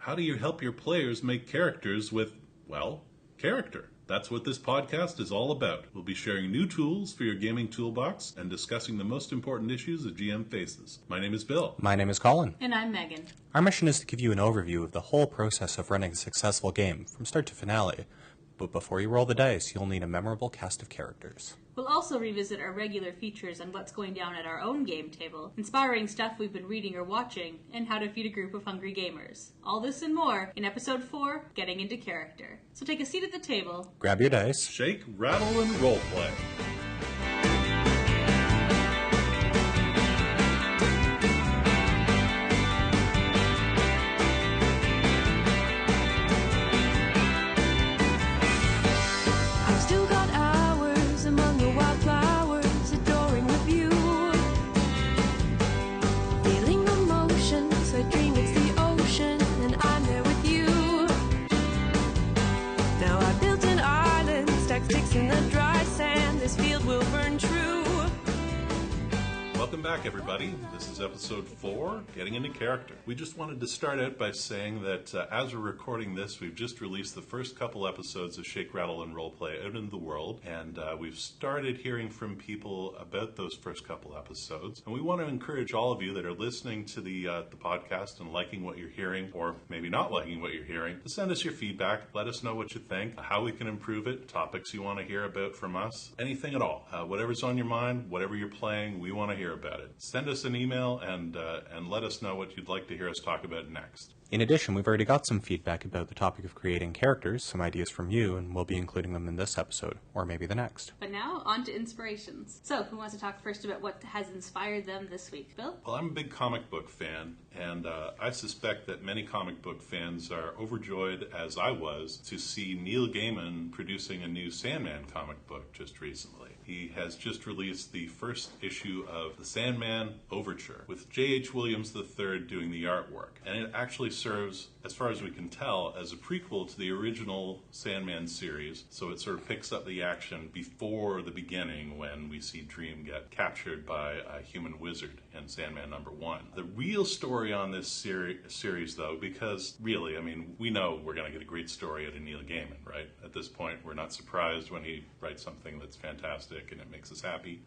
How do you help your players make characters with, well, character? That's what this podcast is all about. We'll be sharing new tools for your gaming toolbox and discussing the most important issues a GM faces. My name is Bill. My name is Colin. And I'm Megan. Our mission is to give you an overview of the whole process of running a successful game, from start to finale. But before you roll the dice, you'll need a memorable cast of characters. We'll also revisit our regular features on what's going down at our own game table, inspiring stuff we've been reading or watching, and how to feed a group of hungry gamers. All this and more in Episode 4, Getting Into Character. So take a seat at the table, Grab your dice, shake, rattle, and roleplay. Welcome back, everybody. This is Episode 4, Getting Into Character. We just wanted to start out by saying that as we're recording this, we've just released the first couple episodes of Shake, Rattle, and Roleplay out in the world, and we've started hearing from people about those first couple episodes. And we want to encourage all of you that are listening to the podcast and liking what you're hearing, or maybe not liking what you're hearing, to send us your feedback. Let us know what you think, how we can improve it, topics you want to hear about from us, anything at all. Whatever's on your mind, whatever you're playing, we want to hear about it. Send us an email and let us know what you'd like to hear us talk about next. In addition, we've already got some feedback about the topic of creating characters, some ideas from you, and we'll be including them in this episode, or maybe the next. But now, on to inspirations. So, who wants to talk first about what has inspired them this week? Bill? Well, I'm a big comic book fan, and I suspect that many comic book fans are overjoyed, as I was, to see Neil Gaiman producing a new Sandman comic book just recently. He has just released the first issue of the Sandman Overture, with J.H. Williams III doing the artwork. And it actually serves, as far as we can tell, as a prequel to the original Sandman series. So it sort of picks up the action before the beginning when we see Dream get captured by a human wizard in Sandman #1. The real story on this series, though, because really, I mean, we know we're going to get a great story out of Neil Gaiman, right? At this point, we're not surprised when he writes something that's fantastic and it makes us happy.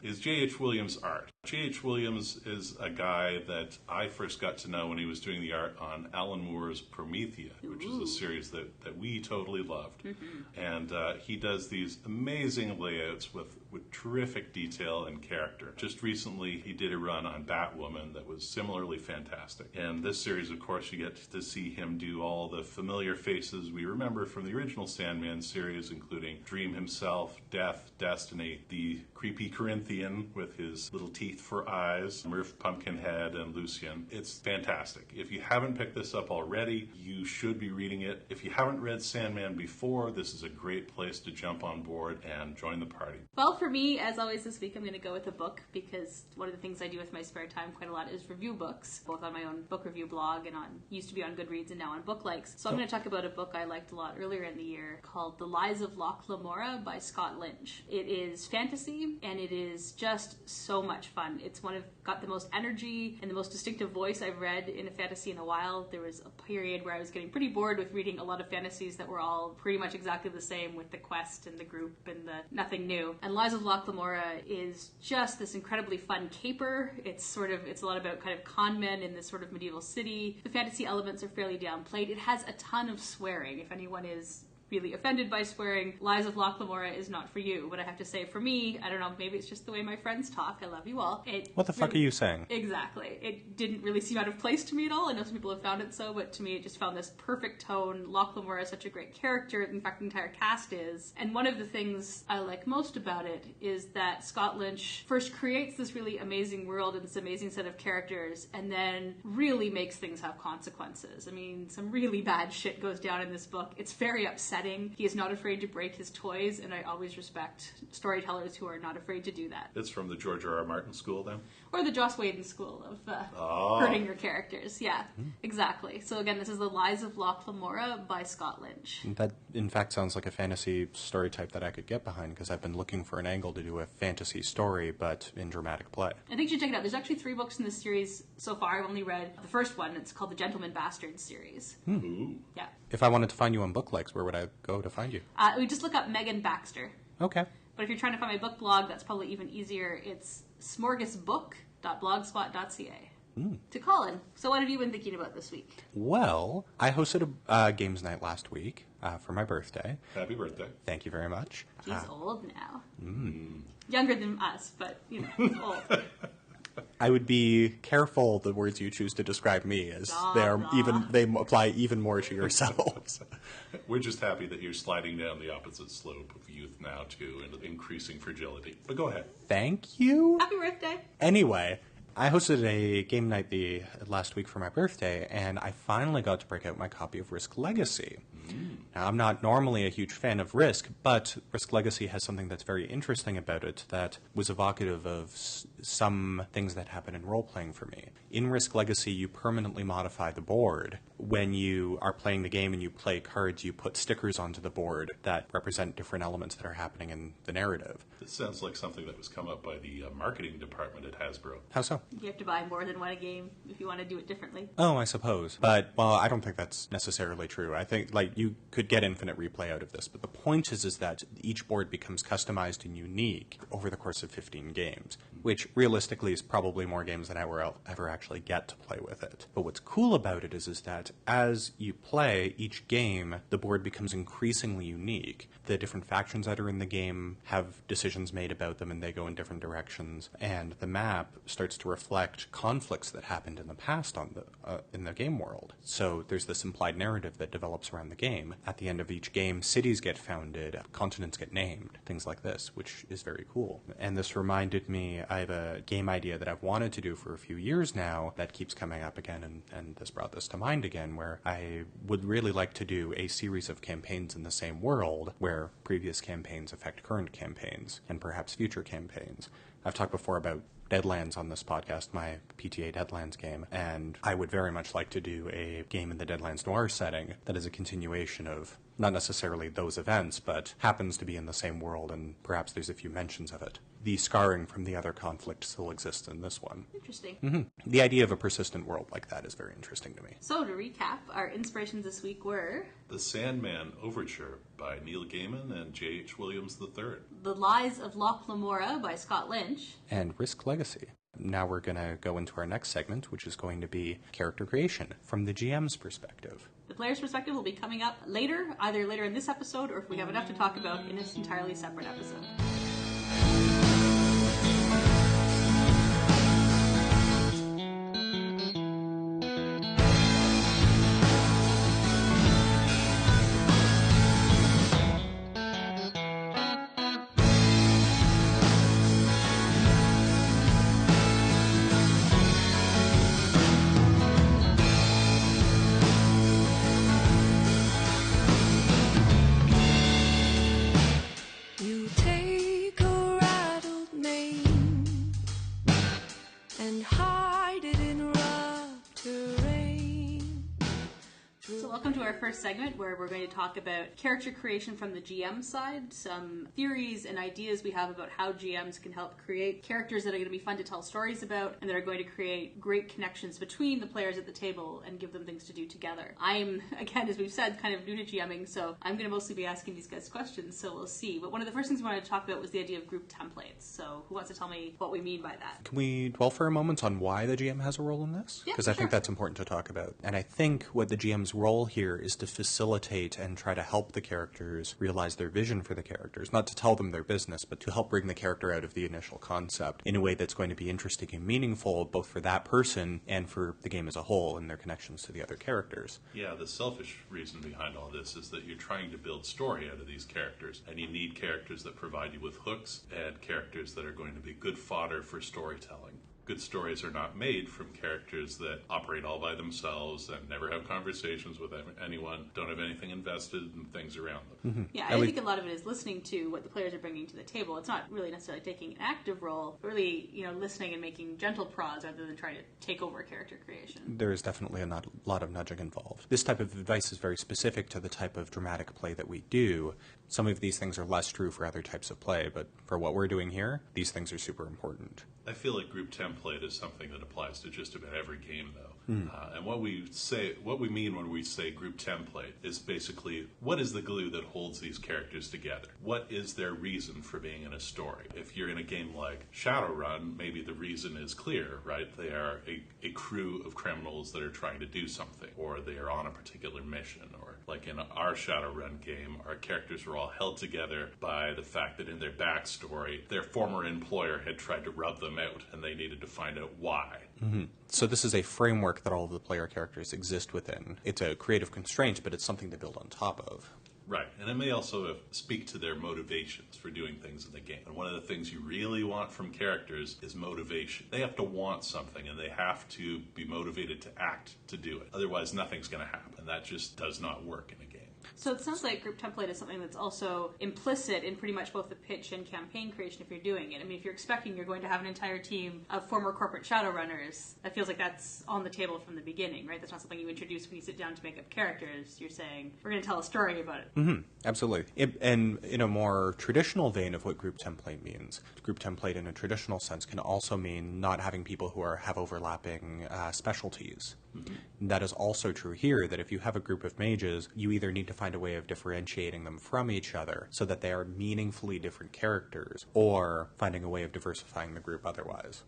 Is J.H. Williams' art. J.H. Williams is a guy that I first got to know when he was doing the art on Alan Moore's Promethea, which is a series that we totally loved. Mm-hmm. And he does these amazing layouts with terrific detail and character. Just recently, he did a run on Batwoman that was similarly fantastic. And this series, of course, you get to see him do all the familiar faces we remember from the original Sandman series, including Dream himself, Death, Destiny, the creepy Corinthian with his little teeth for eyes, Murph Pumpkinhead, and Lucian. It's fantastic. If you haven't picked this up already, you should be reading it. If you haven't read Sandman before, this is a great place to jump on board and join the party. Well, for me, as always this week, I'm going to go with a book, because one of the things I do with my spare time quite a lot is review books, both on my own book review blog and used to be on Goodreads and now on Book Likes. So I'm going to talk about a book I liked a lot earlier in the year called The Lies of Loch Lamora by Scott Lynch. It is fantasy, and it is just so much fun. It's got the most energy and the most distinctive voice I've read in a fantasy in a while. There was a period where I was getting pretty bored with reading a lot of fantasies that were all pretty much exactly the same, with the quest and the group and the nothing new. And Lies of Loch Lamora is just this incredibly fun caper. It's a lot about kind of con men in this sort of medieval city. The fantasy elements are fairly downplayed. It has a ton of swearing. If anyone is really offended by swearing, Lies of Loch Lamora is not for you. But I have to say, for me, I don't know, maybe it's just the way my friends talk. I love you all. What the fuck are you saying? Exactly. It didn't really seem out of place to me at all. I know some people have found it so, but to me it just found this perfect tone. Loch Lamora is such a great character. In fact, the entire cast is. And one of the things I like most about it is that Scott Lynch first creates this really amazing world and this amazing set of characters, and then really makes things have consequences. I mean, some really bad shit goes down in this book. It's very upsetting. setting. He is not afraid to break his toys, and I always respect storytellers who are not afraid to do that. It's from the George R.R. Martin school, then? Or the Joss Whedon school of hurting your characters. Yeah, exactly. So again, this is The Lies of Loch Lamora by Scott Lynch. That, in fact, sounds like a fantasy story type that I could get behind, because I've been looking for an angle to do a fantasy story, but in dramatic play. I think you should check it out. There's actually 3 books in this series so far. I've only read the first one. It's called the Gentleman Bastards series. Ooh. Yeah. If I wanted to find you on Book Likes, where would I go to find you? We just look up Megan Baxter. Okay. But if you're trying to find my book blog, that's probably even easier. It's smorgasbook.blogspot.ca. To Colin. So what have you been thinking about this week? Well, I hosted a games night last week for my birthday. Happy birthday. Thank you very much. He's old now. Younger than us, but, you know, he's old. I would be careful the words you choose to describe me, as Blah. they apply even more to yourselves. We're just happy that you're sliding down the opposite slope of youth now, too, and increasing fragility. But go ahead. Thank you. Happy birthday. Anyway, I hosted a game night last week for my birthday, and I finally got to break out my copy of Risk Legacy. Now, I'm not normally a huge fan of Risk, but Risk Legacy has something that's very interesting about it that was evocative of some things that happen in role-playing for me. In Risk Legacy, you permanently modify the board. When you are playing the game and you play cards, you put stickers onto the board that represent different elements that are happening in the narrative. This sounds like something that was come up by the marketing department at Hasbro. How so? You have to buy more than one a game if you want to do it differently. Oh, I suppose. But, well, I don't think that's necessarily true. I think, you could get infinite replay out of this, but the point is that each board becomes customized and unique over the course of 15 games, which realistically is probably more games than I will ever actually get to play with it. But what's cool about it is that as you play each game, the board becomes increasingly unique. The different factions that are in the game have decisions made about them and they go in different directions, and the map starts to reflect conflicts that happened in the past in the game world. So there's this implied narrative that develops around the game. At the end of each game, cities get founded, continents get named, things like this, which is very cool. And this reminded me, I have a game idea that I've wanted to do for a few years now that keeps coming up again, and this brought this to mind again, where I would really like to do a series of campaigns in the same world where previous campaigns affect current campaigns and perhaps future campaigns. I've talked before about Deadlands on this podcast, my PTA Deadlands game, and I would very much like to do a game in the Deadlands Noir setting that is a continuation of not necessarily those events, but happens to be in the same world, and perhaps there's a few mentions of it. The scarring from the other conflict still exists in this one. Interesting. The idea of a persistent world like that is very interesting to me. So to recap, our inspirations this week were The Sandman Overture by Neil Gaiman and J.H. Williams III. The Lies of Loch Lamora by Scott Lynch. And Risk Legacy. Now we're going to go into our next segment, which is going to be character creation from the GM's perspective. The player's perspective will be coming up later, either later in this episode or if we have enough to talk about in this entirely separate episode. You take a rattled mane and hide it in rough terrain. So welcome to our first segment where we're going to talk about character creation from the GM side, some theories and ideas we have about how GMs can help create characters that are going to be fun to tell stories about and that are going to create great connections between the players at the table and give them things to do together. I'm, again, as we've said, kind of new to GMing, so I'm going to mostly be asking these guys questions, so we'll see. But one of the first things we wanted to talk about was the idea of group templates. So who wants to tell me what we mean by that? Can we dwell for a moment on why the GM has a role in this? Yeah, Because I think sure. that's important to talk about. And I think what the GM's role here is to facilitate and try to help the characters realize their vision for the characters. Not to tell them their business, but to help bring the character out of the initial concept in a way that's going to be interesting and meaningful both for that person and for the game as a whole and their connections to the other characters. Yeah, the selfish reason behind all this is that you're trying to build story out of these characters, and you need characters that provide you with hooks and characters that are going to be good fodder for storytelling. Good stories are not made from characters that operate all by themselves and never have conversations with anyone, don't have anything invested in things around them. Yeah, I think a lot of it is listening to what the players are bringing to the table. It's not really necessarily taking an active role, but really, listening and making gentle prods rather than trying to take over character creation. There is definitely a lot of nudging involved. This type of advice is very specific to the type of dramatic play that we do. Some of these things are less true for other types of play, but for what we're doing here, these things are super important. I feel like group template is something that applies to just about every game, though. And what we mean when we say group template is basically, what is the glue that holds these characters together? What is their reason for being in a story? If you're in a game like Shadowrun, maybe the reason is clear, right? They are a crew of criminals that are trying to do something, or they are on a particular mission, or like in our Shadowrun game, our characters were all held together by the fact that in their backstory, their former employer had tried to rub them out, and they needed to find out why. So this is a framework that all of the player characters exist within. It's a creative constraint, but it's something to build on top of. Right, and it may also speak to their motivations for doing things in the game. And one of the things you really want from characters is motivation. They have to want something, and they have to be motivated to act to do it. Otherwise, nothing's going to happen. That just does not work in a game. So it sounds like group template is something that's also implicit in pretty much both the pitch and campaign creation if you're doing it. I mean, if you're expecting you're going to have an entire team of former corporate Shadowrunners, that feels like that's on the table from the beginning, right? That's not something you introduce when you sit down to make up characters. You're saying, we're going to tell a story about it. Absolutely. And in a more traditional vein of what group template means, group template in a traditional sense can also mean not having people who have overlapping specialties. That is also true here, that if you have a group of mages, you either need to find a way of differentiating them from each other so that they are meaningfully different characters, or finding a way of diversifying the group otherwise.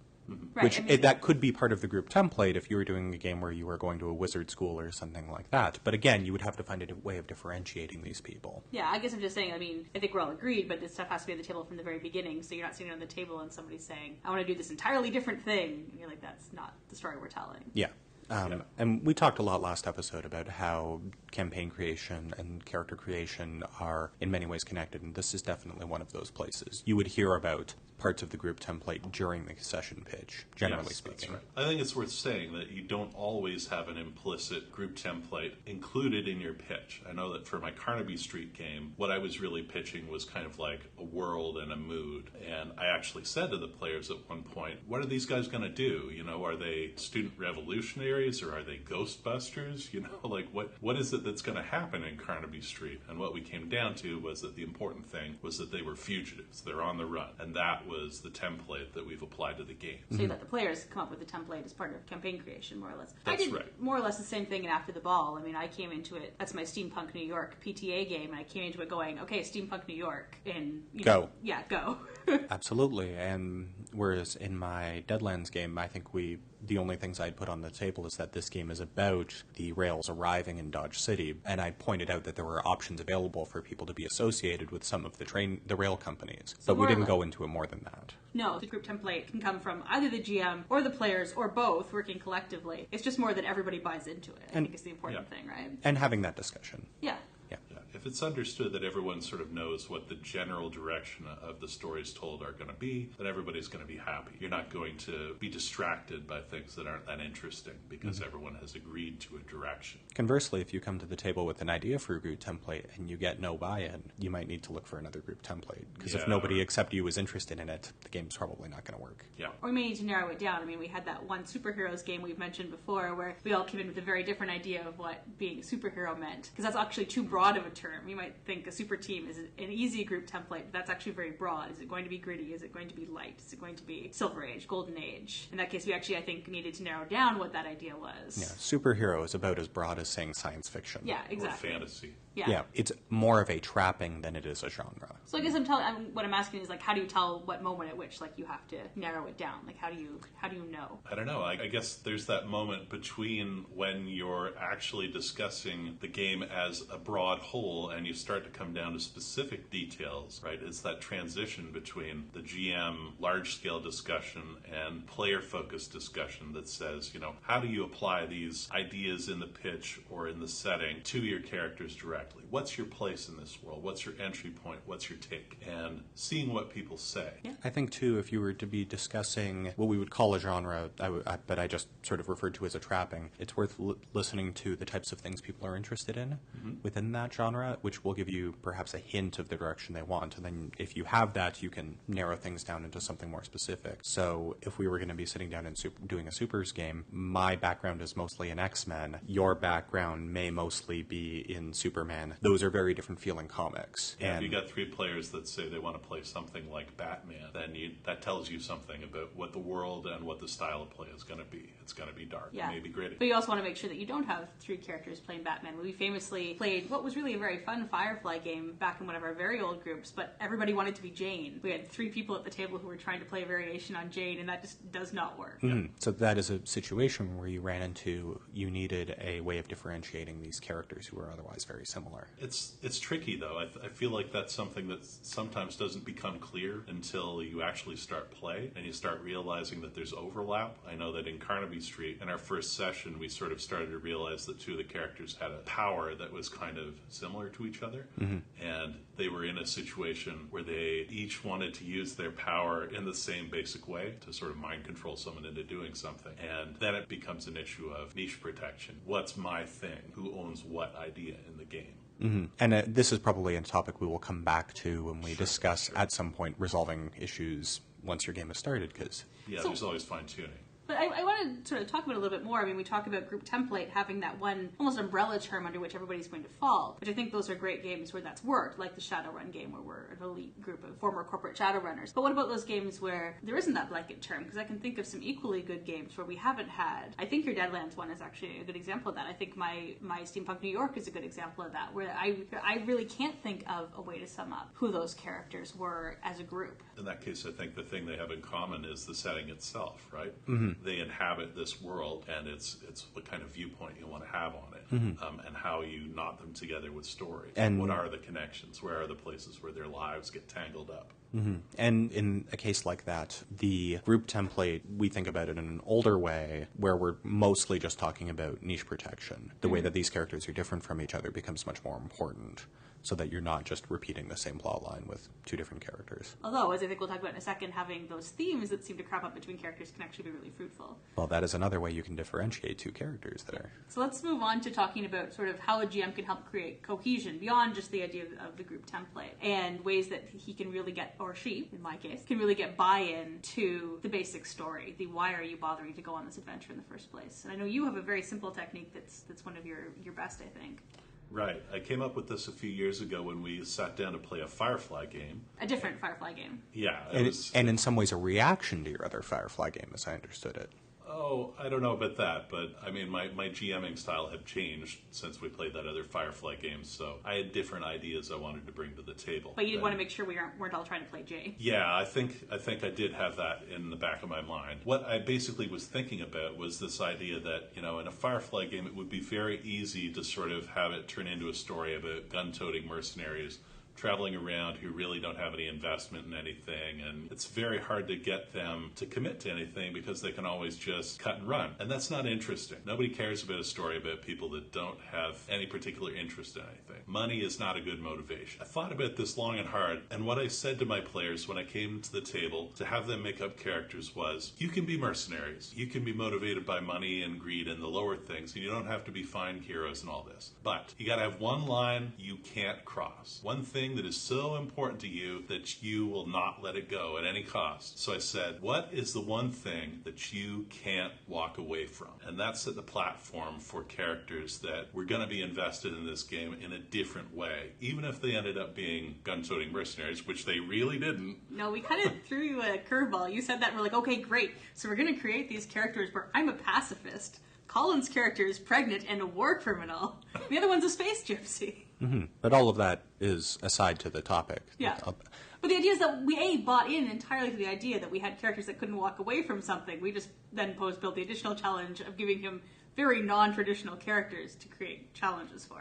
Right, That could be part of the group template if you were doing a game where you were going to a wizard school or something like that. But again, you would have to find a way of differentiating these people. Yeah, I guess I'm just saying, I think we're all agreed, but this stuff has to be at the table from the very beginning, so you're not sitting on the table and somebody's saying, I want to do this entirely different thing. And you're like, that's not the story we're telling. Yeah. And we talked a lot last episode about how campaign creation and character creation are in many ways connected, and this is definitely one of those places. You would hear about parts of the group template during the session pitch, generally speaking. That's right. I think it's worth saying that you don't always have an implicit group template included in your pitch. I know that for my Carnaby Street game, what I was really pitching was kind of like a world and a mood. And I actually said to the players at one point, what are these guys going to do? Are they student revolutionaries or are they Ghostbusters? Like what is it that's going to happen in Carnaby Street? And what we came down to was that the important thing was that they were fugitives. They're on the run. And that was the template that we've applied to the game. So you let the players come up with the template as part of campaign creation, more or less. That's I did right. more or less the same thing in After the Ball. I came into it, that's my Steampunk New York PTA game, and I came into it going, okay, Steampunk New York, and go. Yeah, go. Absolutely. And whereas in my Deadlands game, I think the only things I'd put on the table is that this game is about the rails arriving in Dodge City, and I pointed out that there were options available for people to be associated with some of the rail companies, but we didn't go into it more than that. No, the group template can come from either the GM or the players or both working collectively. It's just more that everybody buys into it. I think is the important thing, right? And having that discussion. Yeah. If it's understood that everyone sort of knows what the general direction of the stories told are going to be, then everybody's going to be happy. You're not going to be distracted by things that aren't that interesting because everyone has agreed to a direction. Conversely, if you come to the table with an idea for a group template and you get no buy-in, you might need to look for another group template. Because if nobody except you is interested in it, the game's probably not going to work. Yeah. Or we may need to narrow it down. We had that one superheroes game we've mentioned before where we all came in with a very different idea of what being a superhero meant. Because that's actually too broad of a term. You might think a super team is an easy group template, but that's actually very broad. Is it going to be gritty? Is it going to be light? Is it going to be Silver Age, Golden Age? In that case, we actually, I think, needed to narrow down what that idea was. Yeah, superhero is about as broad as saying science fiction. Yeah, exactly. Or fantasy. Yeah, it's more of a trapping than it is a genre. So I guess what I'm asking is how do you tell what moment at which you have to narrow it down? How do you know? I don't know. I guess there's that moment between when you're actually discussing the game as a broad whole table and you start to come down to specific details, right? It's that transition between the GM large-scale discussion and player-focused discussion that says, how do you apply these ideas in the pitch or in the setting to your characters directly? What's your place in this world? What's your entry point? What's your take? And seeing what people say. Yeah. I think, too, if you were to be discussing what we would call a genre, but I just sort of referred to as a trapping, it's worth listening to the types of things people are interested in within that genre, which will give you perhaps a hint of the direction they want. And then if you have that, you can narrow things down into something more specific. So if we were going to be sitting down and doing a Supers game, my background is mostly in X-Men. Your background may mostly be in Superman. Those are very different feeling comics. Yeah, if you got 3 players that say they want to play something like Batman, then that tells you something about what the world and what the style of play is going to be. It's going to be dark. Yeah. It may be gritty. But you also want to make sure that you don't have 3 characters playing Batman. We famously played what was really a very fun Firefly game back in one of our very old groups, but everybody wanted to be Jane. We had 3 people at the table who were trying to play a variation on Jane, and that just does not work. So that is a situation where you needed a way of differentiating these characters who are otherwise very similar. It's tricky, though. I feel like that's something that sometimes doesn't become clear until you actually start play and you start realizing that there's overlap. I know that in Carnaby Street, in our first session, we sort of started to realize that 2 of the characters had a power that was kind of similar to each other. And they were in a situation where they each wanted to use their power in the same basic way to sort of mind control someone into doing something. And then it becomes an issue of niche protection. What's my thing? Who owns what idea in the game? And this is probably a topic we will come back to when we discuss at some point resolving issues once your game has started. There's always fine-tuning. But I want to sort of talk about it a little bit more. I mean, we talk about group template having that one almost umbrella term under which everybody's going to fall, which I think those are great games where that's worked, like the Shadowrun game where we're an elite group of former corporate Shadowrunners. But what about those games where there isn't that blanket term? Because I can think of some equally good games where we haven't had. I think your Deadlands one is actually a good example of that. I think my Steampunk New York is a good example of that, where I really can't think of a way to sum up who those characters were as a group. In that case, I think the thing they have in common is the setting itself, right? They inhabit this world, and it's what kind of viewpoint you want to have on it, and how you knot them together with stories. And what are the connections? Where are the places where their lives get tangled up? And in a case like that, the group template, we think about it in an older way, where we're mostly just talking about niche protection. The way that these characters are different from each other becomes much more important, so that you're not just repeating the same plot line with 2 different characters. Although, as I think we'll talk about in a second, having those themes that seem to crop up between characters can actually be really fruitful. Well, that is another way you can differentiate 2 characters that are... So let's move on to talking about sort of how a GM can help create cohesion beyond just the idea of the group template, and ways that he can really get, or she, in my case, can really get buy-in to the basic story, the why are you bothering to go on this adventure in the first place. And I know you have a very simple technique that's one of your best, I think. Right. I came up with this a few years ago when we sat down to play a Firefly game. A different Firefly game. Yeah. And in some ways a reaction to your other Firefly game, as I understood it. Oh, I don't know about that, but I mean, my GMing style had changed since we played that other Firefly game, so I had different ideas I wanted to bring to the table. But you did want to make sure we weren't all trying to play Jay. Yeah, I think I did have that in the back of my mind. What I basically was thinking about was this idea that, in a Firefly game, it would be very easy to sort of have it turn into a story about gun-toting mercenaries traveling around who really don't have any investment in anything, and it's very hard to get them to commit to anything because they can always just cut and run, and that's not interesting. Nobody cares about a story about people that don't have any particular interest in anything. Money is not a good motivation. I thought about this long and hard, and what I said to my players when I came to the table to have them make up characters was, you can be mercenaries, you can be motivated by money and greed and the lower things, and you don't have to be fine heroes and all this, but you gotta have one line you can't cross, one thing that is so important to you that you will not let it go at any cost. So I said, what is the one thing that you can't walk away from? And that set the platform for characters that were going to be invested in this game in a different way, even if they ended up being gun-toting mercenaries, which they really didn't. No, we kind of threw you a curveball. You said that, and we're like, okay, great. So we're going to create these characters where I'm a pacifist, Colin's character is pregnant and a war criminal, the other one's a space gypsy. But all of that is aside to the topic. Yeah. But the idea is that we, bought in entirely to the idea that we had characters that couldn't walk away from something. We just then built the additional challenge of giving him very non-traditional characters to create challenges for.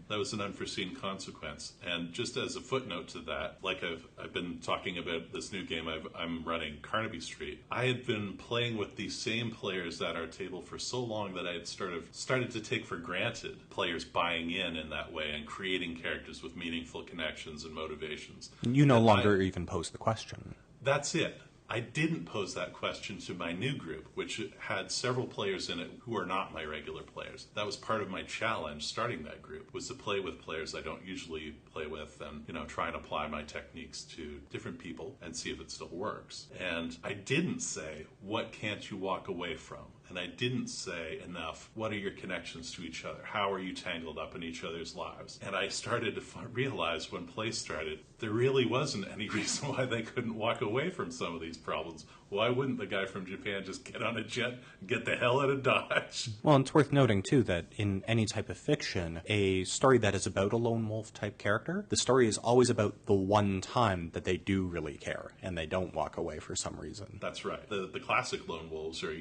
That was an unforeseen consequence. And just as a footnote to that, like I've been talking about this new game I'm running, Carnaby Street, I had been playing with these same players at our table for so long that I had started to take for granted players buying in that way and creating characters with meaningful connections and motivations. You no longer even pose the question. That's it. I didn't pose that question to my new group, which had several players in it who are not my regular players. That was part of my challenge starting that group, was to play with players I don't usually play with and, try and apply my techniques to different people and see if it still works. And I didn't say, what can't you walk away from? And I didn't say enough, what are your connections to each other? How are you tangled up in each other's lives? And I started to realize when play started, there really wasn't any reason why they couldn't walk away from some of these problems. Why wouldn't the guy from Japan just get on a jet and get the hell out of Dodge? Well, it's worth noting, too, that in any type of fiction, a story that is about a lone wolf type character, the story is always about the one time that they do really care and they don't walk away for some reason. That's right. The classic lone wolves are,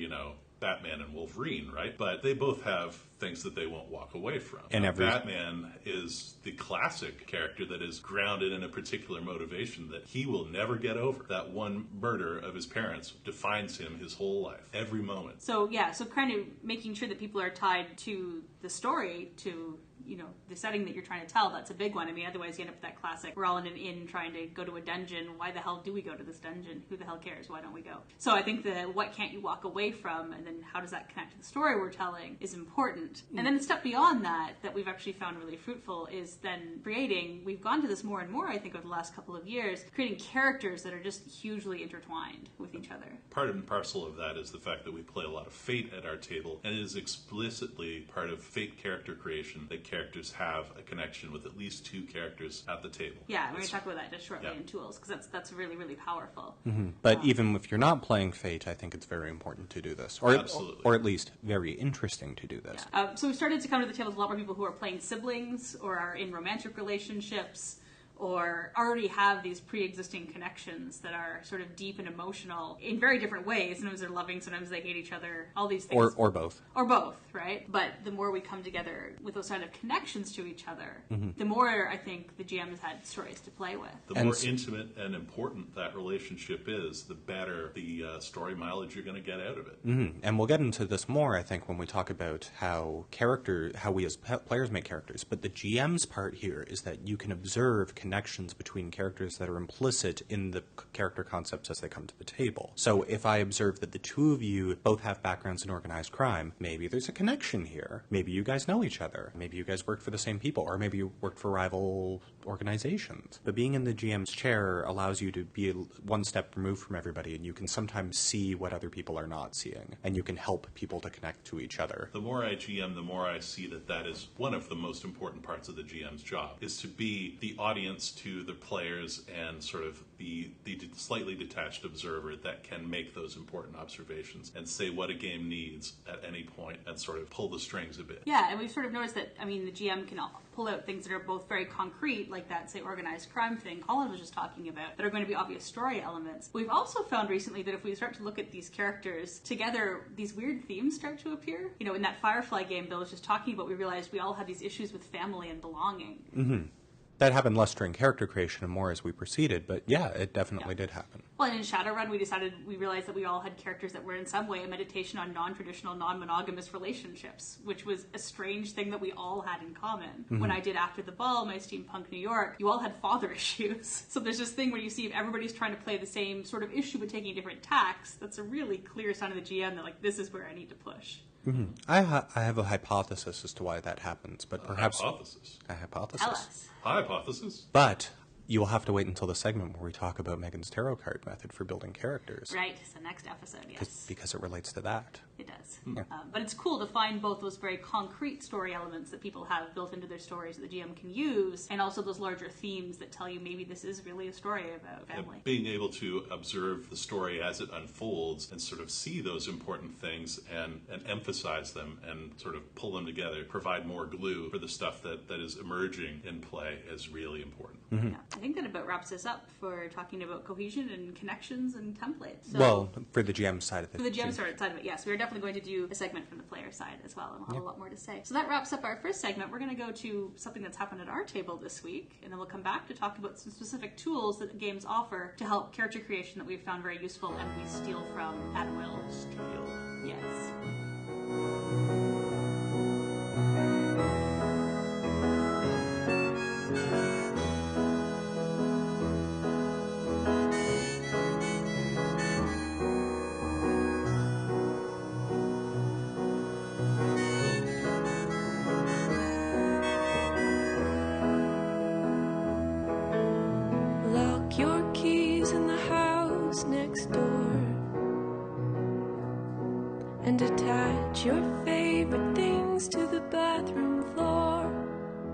Batman and Wolverine, right? But they both have things that they won't walk away from. And Batman is the classic character that is grounded in a particular motivation that he will never get over. That one murder of his parents defines him his whole life, every moment. So kind of making sure that people are tied to the story, to the setting that you're trying to tell, that's a big one. I mean, otherwise you end up with that classic, we're all in an inn trying to go to a dungeon. Why the hell do we go to this dungeon? Who the hell cares? Why don't we go? So I think that what can't you walk away from, and then how does that connect to the story we're telling, is important. And then the step beyond that we've actually found really fruitful is then we've gone to this more and more, I think, over the last couple of years, creating characters that are just hugely intertwined with each other. Part and parcel of that is the fact that we play a lot of Fate at our table, and it is explicitly part of Fate character creation that characters have a connection with at least two characters at the table. Yeah, we're going to talk about that just shortly in tools, because that's really, really powerful. Mm-hmm. But even if you're not playing Fate, I think it's very important to do this. Absolutely. Or at least very interesting to do this. Yeah. So we started to come to the table with a lot more people who are playing siblings or are in romantic relationships or already have these pre-existing connections that are sort of deep and emotional in very different ways. Sometimes they're loving, sometimes they hate each other, all these things. Or both. Or both, right? But the more we come together with those kind of connections to each other, the more, I think, the GM has had stories to play with. The more intimate and important that relationship is, the better the story mileage you're going to get out of it. Mm-hmm. And we'll get into this more, I think, when we talk about how we as players make characters. But the GM's part here is that you can observe connections between characters that are implicit in the character concepts as they come to the table. So if I observe that the two of you both have backgrounds in organized crime, maybe there's a connection here. Maybe you guys know each other. Maybe you guys work for the same people, or maybe you work for rival organizations. But being in the GM's chair allows you to be one step removed from everybody, and you can sometimes see what other people are not seeing, and you can help people to connect to each other. The more I GM, the more I see that is one of the most important parts of the GM's job, is to be the audience to the players and sort of be the slightly detached observer that can make those important observations and say what a game needs at any point and sort of pull the strings a bit. Yeah, and we've sort of noticed that, the GM can pull out things that are both very concrete, like that, say, organized crime thing Colin was just talking about, that are going to be obvious story elements. We've also found recently that if we start to look at these characters together, these weird themes start to appear. In that Firefly game Bill was just talking about, we realized we all had these issues with family and belonging. Mm-hmm. That happened less during character creation and more as we proceeded, but yeah, it definitely did happen. Well, and in Shadowrun, we realized that we all had characters that were in some way a meditation on non-traditional, non-monogamous relationships, which was a strange thing that we all had in common. Mm-hmm. When I did After the Ball, my steampunk New York, you all had father issues. So there's this thing where you see if everybody's trying to play the same sort of issue but taking different tacks, that's a really clear sign of the GM that, this is where I need to push. Mm-hmm. I have a hypothesis as to why that happens, but perhaps... A hypothesis. Tell us. Hypothesis. But you will have to wait until the segment where we talk about Megan's tarot card method for building characters. Right, so next episode, yes. Because it relates to that. It does. Yeah. But it's cool to find both those very concrete story elements that people have built into their stories that the GM can use, and also those larger themes that tell you maybe this is really a story about family. Being able to observe the story as it unfolds and sort of see those important things and emphasize them and sort of pull them together, provide more glue for the stuff that is emerging in play is really important. Mm-hmm. Yeah. I think that about wraps us up for talking about cohesion and connections and templates. So, well, for the GM side of it. For the GM side of it, yes. We're definitely going to do a segment from the player side as well, and we'll have a lot more to say. So that wraps up our first segment. We're going to go to something that's happened at our table this week, and then we'll come back to talk about some specific tools that games offer to help character creation that we've found very useful and we steal from at will. Steal. Yes. Lock your keys in the house next door and attach your favorite things to the bathroom floor.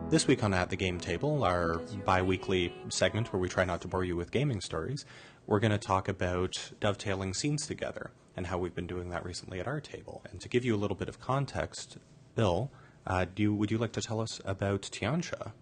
This week on At the Game Table, our bi-weekly segment where we try not to bore you with gaming stories, we're going to talk about dovetailing scenes together and how we've been doing that recently at our table. And to give you a little bit of context, Bill, would you like to tell us about Tiansha?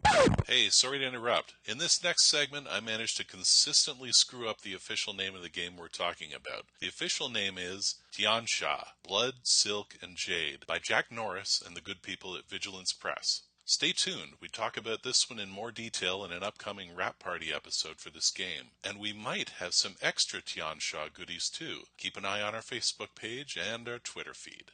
Hey, sorry to interrupt. In this next segment, I managed to consistently screw up the official name of the game we're talking about. The official name is Tiansha, Blood, Silk, and Jade, by Jack Norris and the good people at Vigilance Press. Stay tuned. We talk about this one in more detail in an upcoming Wrap Party episode for this game. And we might have some extra Tiansha goodies too. Keep an eye on our Facebook page and our Twitter feed.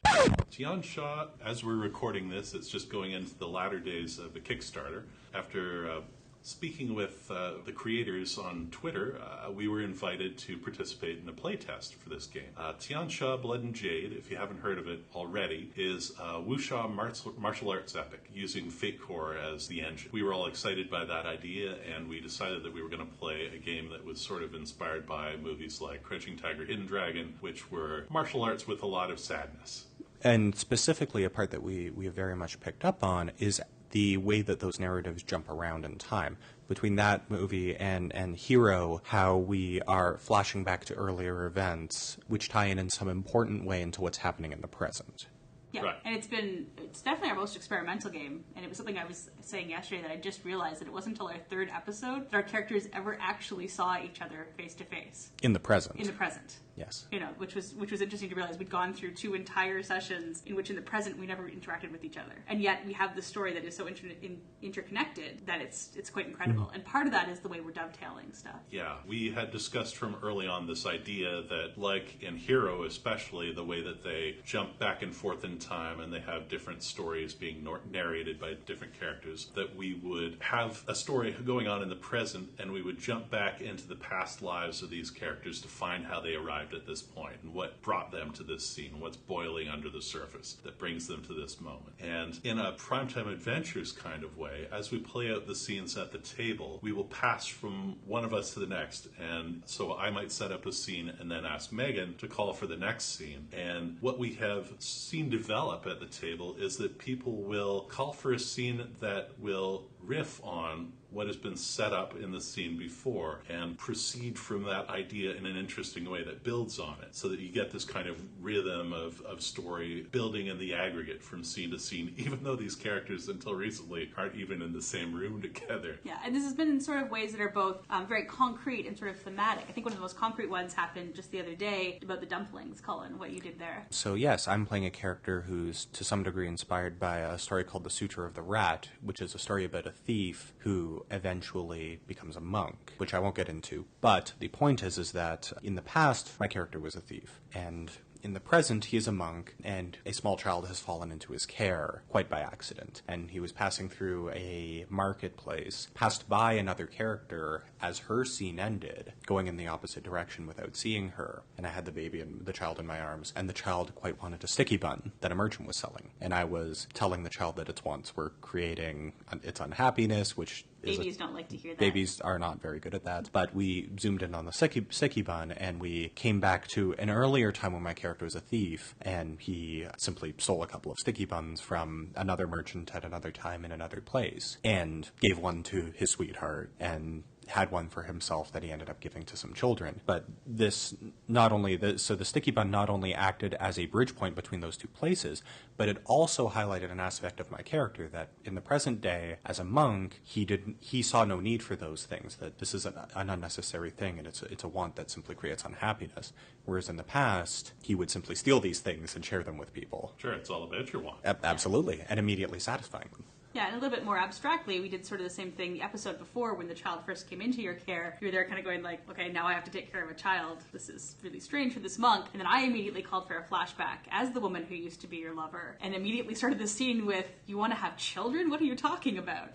Tiansha, as we're recording this, it's just going into the latter days of the Kickstarter. After speaking with the creators on Twitter, we were invited to participate in a playtest for this game. Tiansha, Blood and Jade, if you haven't heard of it already, is a wuxia martial arts epic using Fate Core as the engine. We were all excited by that idea, and we decided that we were going to play a game that was sort of inspired by movies like Crouching Tiger, Hidden Dragon, which were martial arts with a lot of sadness. And specifically, a part that we have very much picked up on is the way that those narratives jump around in time. Between that movie and Hero, how we are flashing back to earlier events, which tie in some important way into what's happening in the present. Yeah, Right. and it's definitely our most experimental game, and it was something I was saying yesterday that I just realized that it wasn't until our third episode that our characters ever actually saw each other face to face. In the present. In the present. Yes. You know, which was interesting to realize. We'd gone through 2 entire sessions in which in the present we never interacted with each other. And yet we have this story that is so interconnected that it's quite incredible. And part of that is the way we're dovetailing stuff. Yeah, we had discussed from early on this idea that, like in Hero especially, the way that they jump back and forth in time and they have different stories being narrated by different characters, that we would have a story going on in the present and we would jump back into the past lives of these characters to find how they arrived at this point and what brought them to this scene, what's boiling under the surface that brings them to this moment. And in a Primetime Adventures kind of way, as we play out the scenes at the table, we will pass from one of us to the next. And so I might set up a scene and then ask Megan to call for the next scene. And what we have seen develop at the table is that people will call for a scene that will riff on what has been set up in the scene before and proceed from that idea in an interesting way that builds on it, so that you get this kind of rhythm of story building in the aggregate from scene to scene, even though these characters until recently aren't even in the same room together. Yeah, and this has been in sort of ways that are both very concrete and sort of thematic. I think one of the most concrete ones happened just the other day about the dumplings, Cullen, what you did there. So yes, I'm playing a character who's to some degree inspired by a story called The Suture of the Rat, which is a story about a thief who eventually becomes a monk, which I won't get into. But the point is that in the past, my character was a thief, and in the present, he is a monk, and a small child has fallen into his care, quite by accident. And he was passing through a marketplace, passed by another character as her scene ended, going in the opposite direction without seeing her. And I had the child in my arms, and the child quite wanted a sticky bun that a merchant was selling. And I was telling the child that its wants were creating its unhappiness, which Babies don't like to hear that. Babies are not very good at that. But we zoomed in on the sticky bun, and we came back to an earlier time when my character was a thief, and he simply stole a couple of sticky buns from another merchant at another time in another place, and gave one to his sweetheart, and had one for himself that he ended up giving to some children. But this not only, so the sticky bun not only acted as a bridge point between those two places, but it also highlighted an aspect of my character that in the present day, as a monk, he saw no need for those things, that this is an unnecessary thing and it's a want that simply creates unhappiness. Whereas in the past, he would simply steal these things and share them with people. Sure, it's all about your want. Absolutely, and immediately satisfying them. Yeah, and a little bit more abstractly, we did sort of the same thing the episode before when the child first came into your care. You were there kind of going like, okay, now I have to take care of a child. This is really strange for this monk. And then I immediately called for a flashback as the woman who used to be your lover and immediately started the scene with, you want to have children? What are you talking about?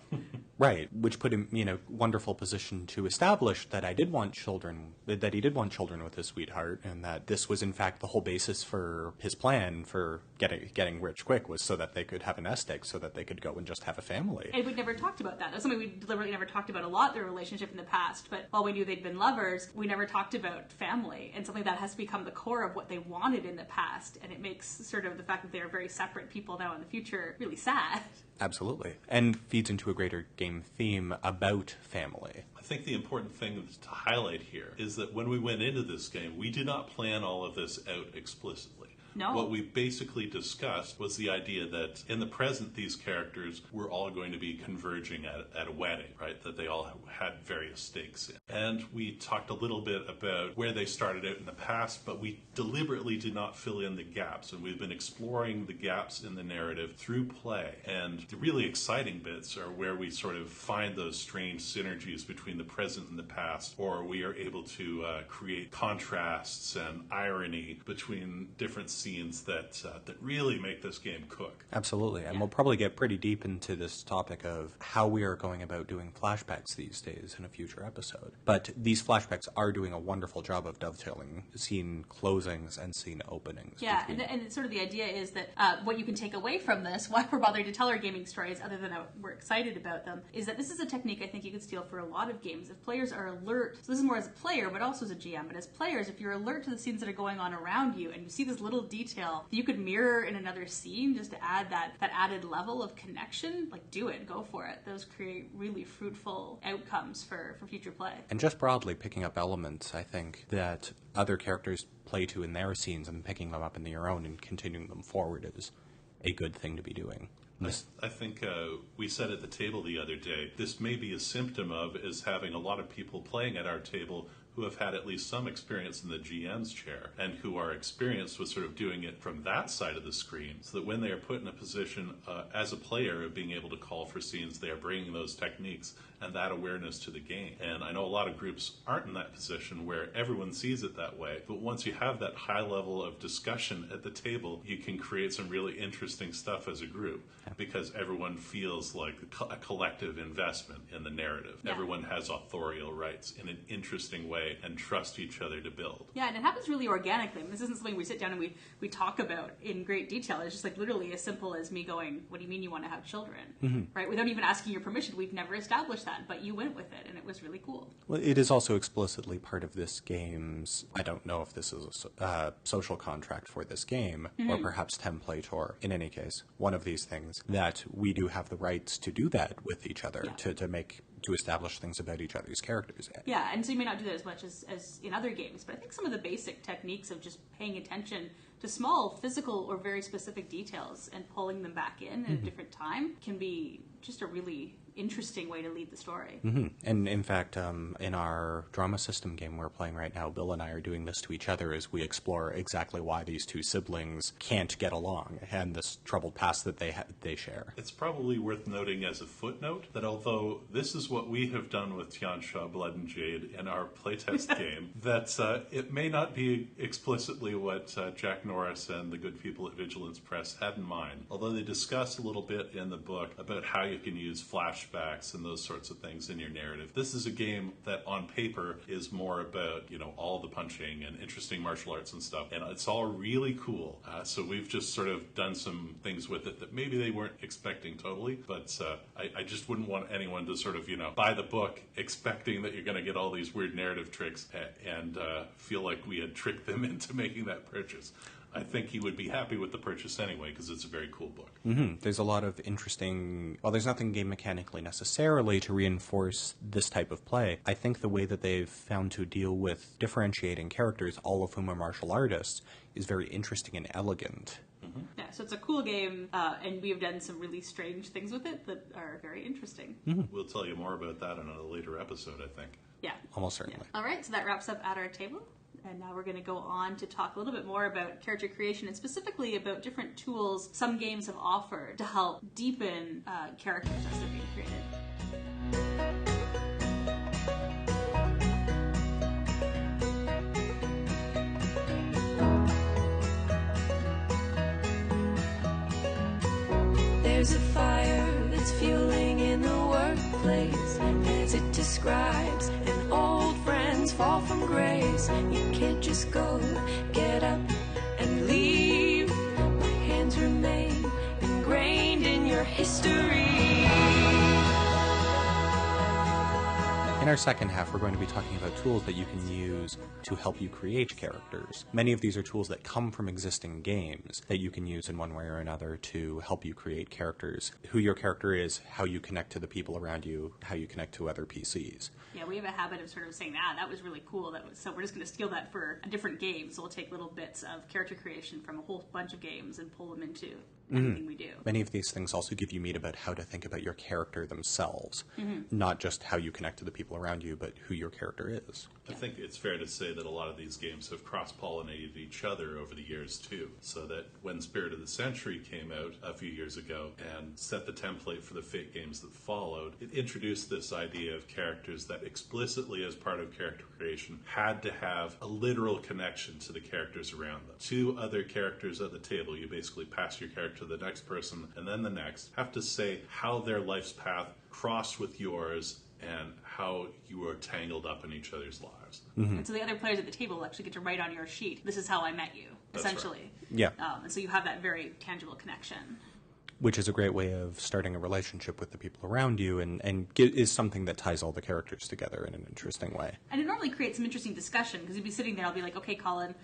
Right, which put him in a wonderful position to establish that he did want children with his sweetheart, and that this was in fact the whole basis for his plan for getting rich quick, was so that they could have a nest egg, so that they could go and just have a family. And we'd never talked about that. That's something we deliberately never talked about a lot, their relationship in the past, but while we knew they'd been lovers, we never talked about family, and something that has become the core of what they wanted in the past, and it makes sort of the fact that they are very separate people now in the future really sad. Absolutely. And feeds into a greater game theme about family. I think the important thing to highlight here is that when we went into this game, we did not plan all of this out explicitly. No. What we basically discussed was the idea that in the present, these characters were all going to be converging at a wedding, right? That they all had various stakes in. And we talked a little bit about where they started out in the past, but we deliberately did not fill in the gaps. And we've been exploring the gaps in the narrative through play. And the really exciting bits are where we sort of find those strange synergies between the present and the past, or we are able to create contrasts and irony between different scenes that really make this game cook. Absolutely, and we'll probably get pretty deep into this topic of how we are going about doing flashbacks these days in a future episode. But these flashbacks are doing a wonderful job of dovetailing scene closings and scene openings. Yeah, and sort of the idea is that what you can take away from this, why we're bothering to tell our gaming stories other than we're excited about them, is that this is a technique I think you could steal for a lot of games. If players are alert, so this is more as a player but also as a GM, but as players, if you're alert to the scenes that are going on around you and you see this little detail you could mirror in another scene just to add that added level of connection, like do it, go for it. Those create really fruitful outcomes for future play. And just broadly picking up elements, I think, that other characters play to in their scenes and picking them up in your own and continuing them forward is a good thing to be doing. I think we said at the table the other day, this may be a symptom of is having a lot of people playing at our table who have had at least some experience in the GM's chair and who are experienced with sort of doing it from that side of the screen, so that when they are put in a position as a player of being able to call for scenes, they are bringing those techniques and that awareness to the game. And I know a lot of groups aren't in that position where everyone sees it that way, but once you have that high level of discussion at the table, you can create some really interesting stuff as a group because everyone feels like a collective investment in the narrative. Yeah. Everyone has authorial rights in an interesting way and trust each other to build. Yeah, and it happens really organically. I mean, this isn't something we sit down and we talk about in great detail. It's just like literally as simple as me going, what do you mean you want to have children? Mm-hmm. Right? Without even asking your permission. We've never established that, but you went with it, and it was really cool. Well, it is also explicitly part of this game's, I don't know if this is a social contract for this game, or perhaps template, or in any case, one of these things, that we do have the rights to do that with each other, to establish things about each other's characters. Yeah, and so you may not do that as much as in other games, but I think some of the basic techniques of just paying attention to small physical or very specific details and pulling them back in at a different time can be just a really interesting way to lead the story. Mm-hmm. And in fact, in our drama system game we're playing right now, Bill and I are doing this to each other as we explore exactly why these two siblings can't get along and this troubled past that they share. It's probably worth noting as a footnote that although this is what we have done with Tiansha, Blood and Jade in our playtest game, that it may not be explicitly what Jack Norris and the good people at Vigilance Press had in mind, although they discuss a little bit in the book about how you can use flashbacks and those sorts of things in your narrative. This is a game that on paper is more about, all the punching and interesting martial arts and stuff, and it's all really cool. So we've just sort of done some things with it that maybe they weren't expecting totally, but I just wouldn't want anyone to sort of, buy the book expecting that you're going to get all these weird narrative tricks and feel like we had tricked them into making that purchase. I think he would be happy with the purchase anyway, because it's a very cool book. There's a lot of interesting... Well, there's nothing game mechanically necessarily to reinforce this type of play. I think the way that they've found to deal with differentiating characters, all of whom are martial artists, is very interesting and elegant. Yeah, so it's a cool game, and we have done some really strange things with it that are very interesting. We'll tell you more about that in a later episode, I think. Yeah. Almost certainly. Yeah. All right, so that wraps up At Our Table. And now we're going to go on to talk a little bit more about character creation and specifically about different tools some games have offered to help deepen characters as they're being created. There's a fire that's fueling in the workplace as it describes an old friend's fall from grace. You can't just go, get up and leave. My hands remain ingrained in your history. In our second half, we're going to be talking about tools that you can use to help you create characters. Many of these are tools that come from existing games that you can use in one way or another to help you create characters. Who your character is, how you connect to the people around you, how you connect to other PCs. Yeah, we have a habit of sort of saying, that was really cool. So we're just going to steal that for a different game. So we'll take little bits of character creation from a whole bunch of games and pull them into anything we do. Many of these things also give you meat about how to think about your character themselves, not just how you connect to the people around you, but who your character is. I think it's fair to say that a lot of these games have cross-pollinated each other over the years, too. So that when Spirit of the Century came out a few years ago and set the template for the Fate games that followed, it introduced this idea of characters that explicitly, as part of character creation, had to have a literal connection to the characters around them. Two other characters at the table, you basically pass your character to the next person and then the next, have to say how their life's path crossed with yours and how you are tangled up in each other's lives. And so the other players at the table will actually get to write on your sheet, this is how I met you, That's essentially. Right. Yeah. And so you have that very tangible connection. Which is a great way of starting a relationship with the people around you and is something that ties all the characters together in an interesting way. And it normally creates some interesting discussion, because you'd be sitting there, I'll be like, okay, Colin,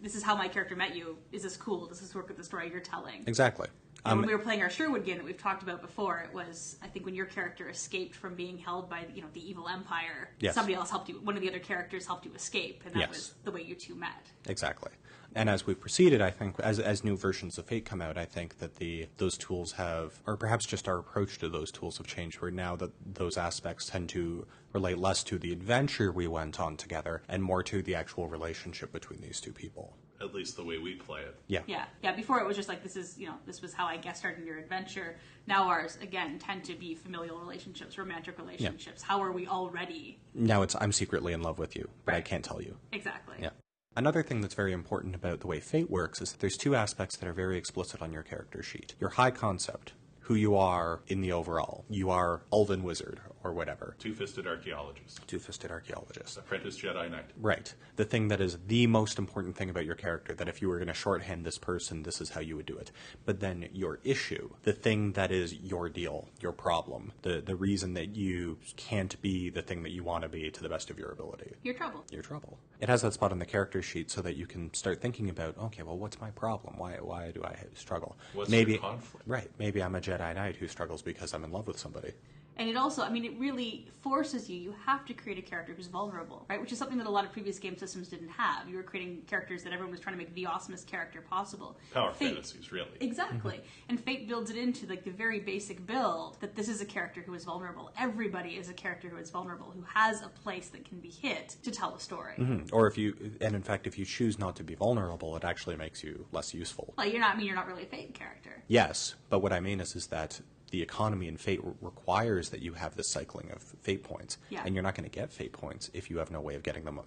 this is how my character met you. Is this cool? Does this work with the story you're telling? Exactly. And when we were playing our Sherwood game that we've talked about before, it was, I think, when your character escaped from being held by, the evil empire, Yes. somebody else helped you, one of the other characters helped you escape, and that Yes. was the way you two met. Exactly. And as we've proceeded, I think, as new versions of Fate come out, I think that those tools have, or perhaps just our approach to those tools have changed, where now that those aspects tend to relate less to the adventure we went on together and more to the actual relationship between these two people. At least the way we play it. Yeah. Yeah. Before it was just like, this was how I guest starred in your adventure. Now ours, again, tend to be familial relationships, romantic relationships. How are we already? Now it's, I'm secretly in love with you, but I Right. can't tell you. Exactly. Yeah. Another thing that's very important about the way Fate works is that there's two aspects that are very explicit on your character sheet. Your high concept, who you are in the overall. You are Elven Wizard, or whatever. Two-fisted archaeologist. Two-fisted archaeologist. Apprentice Jedi Knight. Right. The thing that is the most important thing about your character, that if you were going to shorthand this person, this is how you would do it. But then your issue, the thing that is your deal, your problem, the reason that you can't be the thing that you want to be to the best of your ability. Your trouble. Your trouble. It has that spot on the character sheet so that you can start thinking about, okay, well, what's my problem? Why do I struggle? What's maybe your conflict? Right. Maybe I'm a Jedi Knight who struggles because I'm in love with somebody. And it also, it really forces you have to create a character who's vulnerable, right? Which is something that a lot of previous game systems didn't have. You were creating characters that everyone was trying to make the awesomest character possible. Power Fate, fantasies, really. Exactly. And Fate builds it into the very basic build that this is a character who is vulnerable. Everybody is a character who is vulnerable, who has a place that can be hit to tell a story. Or if you choose not to be vulnerable, it actually makes you less useful. Well, you're not really a Fate character. Yes, but what I mean is that the economy in Fate requires that you have this cycling of Fate points, and you're not going to get Fate points if you have no way of getting them,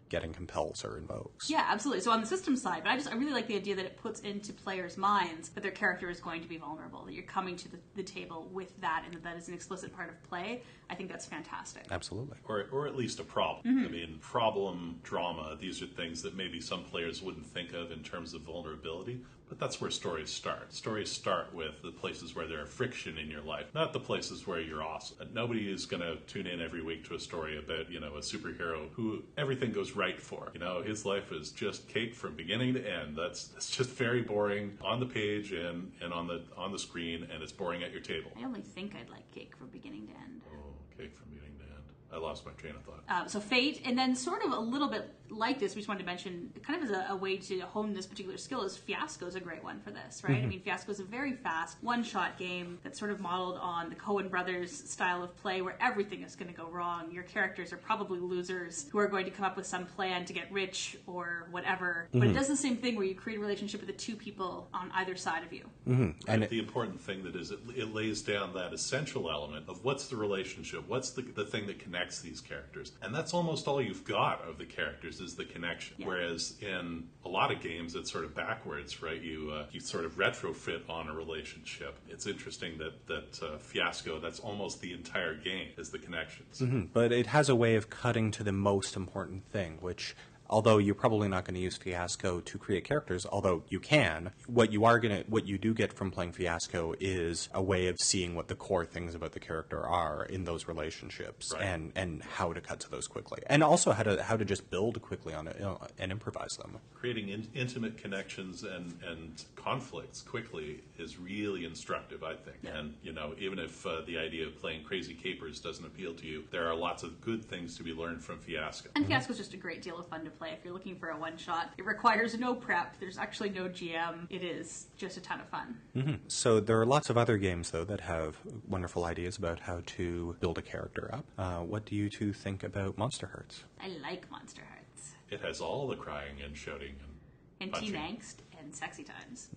getting compels or invokes. Yeah, absolutely. So on the system side, but I really like the idea that it puts into players' minds that their character is going to be vulnerable, that you're coming to the table with that, and that is an explicit part of play. I think that's fantastic. Absolutely. Or at least a problem. Problem, drama, these are things that maybe some players wouldn't think of in terms of vulnerability, but that's where stories start. Stories start with the places where there are friction friction in your life, not the places where you're awesome. Nobody is going to tune in every week to a story about, a superhero who everything goes right for. His life is just cake from beginning to end. That's just very boring on the page and on the screen, and it's boring at your table. I only think I'd like cake from beginning to end. Oh, cake from beginning to end. I lost my train of thought. So Fate, and then sort of a little bit like this, we just wanted to mention, kind of as a way to hone this particular skill, is Fiasco's a great one for this, right? I mean, Fiasco's a very fast, one-shot game that's sort of modeled on the Coen brothers style of play, where everything is going to go wrong. Your characters are probably losers who are going to come up with some plan to get rich or whatever. But it does the same thing where you create a relationship with the two people on either side of you. And the important thing that is, it lays down that essential element of what's the relationship, what's the thing that connects these characters. And that's almost all you've got of the characters is the connection. Yeah. Whereas in a lot of games, it's sort of backwards, right? You sort of retrofit on a relationship. It's interesting that Fiasco, that's almost the entire game, is the connections. But it has a way of cutting to the most important thing, which, although you're probably not going to use Fiasco to create characters, although you can, what you do get from playing Fiasco is a way of seeing what the core things about the character are in those relationships, right, and how to cut to those quickly, and also how to just build quickly on it, and improvise them. Creating intimate connections and conflicts quickly is really instructive, I think. Yeah. And even if the idea of playing crazy capers doesn't appeal to you, there are lots of good things to be learned from Fiasco. And Fiasco is just a great deal of fun to play if you're looking for a one-shot. It requires no prep. There's actually no GM. It is just a ton of fun. So there are lots of other games, though, that have wonderful ideas about how to build a character up. What do you two think about Monster Hearts? I like Monster Hearts. It has all the crying and shouting and teen angst and sexy times.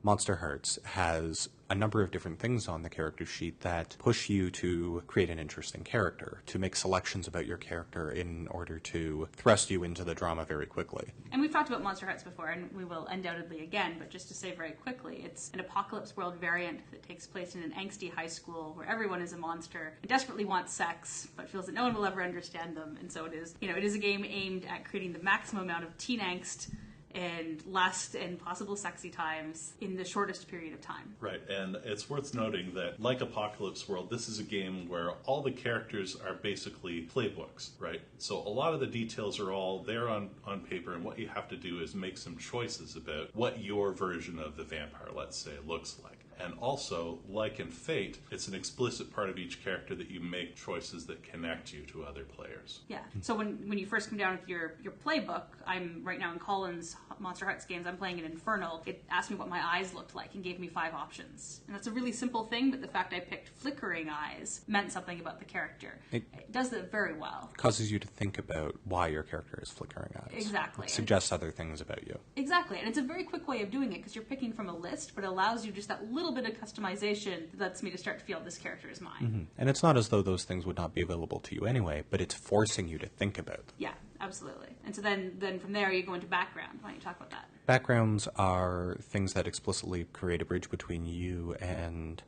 Monster Hearts has a number of different things on the character sheet that push you to create an interesting character, to make selections about your character in order to thrust you into the drama very quickly. And we've talked about Monster Hearts before, and we will undoubtedly again, but just to say very quickly, it's an apocalypse world variant that takes place in an angsty high school where everyone is a monster and desperately wants sex, but feels that no one will ever understand them. And so it is a game aimed at creating the maximum amount of teen angst and lust and possible sexy times in the shortest period of time. Right, and it's worth noting that, like Apocalypse World, this is a game where all the characters are basically playbooks, right? So a lot of the details are all there on paper, and what you have to do is make some choices about what your version of the vampire, let's say, looks like. And also, like in Fate, it's an explicit part of each character that you make choices that connect you to other players. Yeah. So when you first come down with your playbook, I'm right now in Colin's Monster Hearts games, I'm playing an Infernal. It asked me what my eyes looked like and gave me 5 options. And that's a really simple thing, but the fact I picked flickering eyes meant something about the character. It does that very well. Causes you to think about why your character is flickering eyes. Exactly. It suggests other things about you. Exactly. And it's a very quick way of doing it because you're picking from a list, but it allows you just that little bit of customization that lets me to start to feel this character is mine. And it's not as though those things would not be available to you anyway, but it's forcing you to think about them. Yeah, absolutely. And so then from there you go into background. Why don't you talk about that? Backgrounds are things that explicitly create a bridge between you and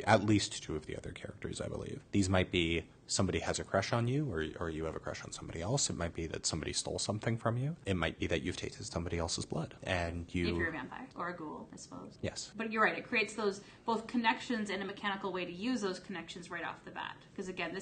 at least two of the other characters, I believe. These might be somebody has a crush on you, or you have a crush on somebody else. It might be that somebody stole something from you. It might be that you've tasted somebody else's blood. And if you're a vampire. Or a ghoul, I suppose. Yes. But you're right, it creates those both connections and a mechanical way to use those connections right off the bat. Because again,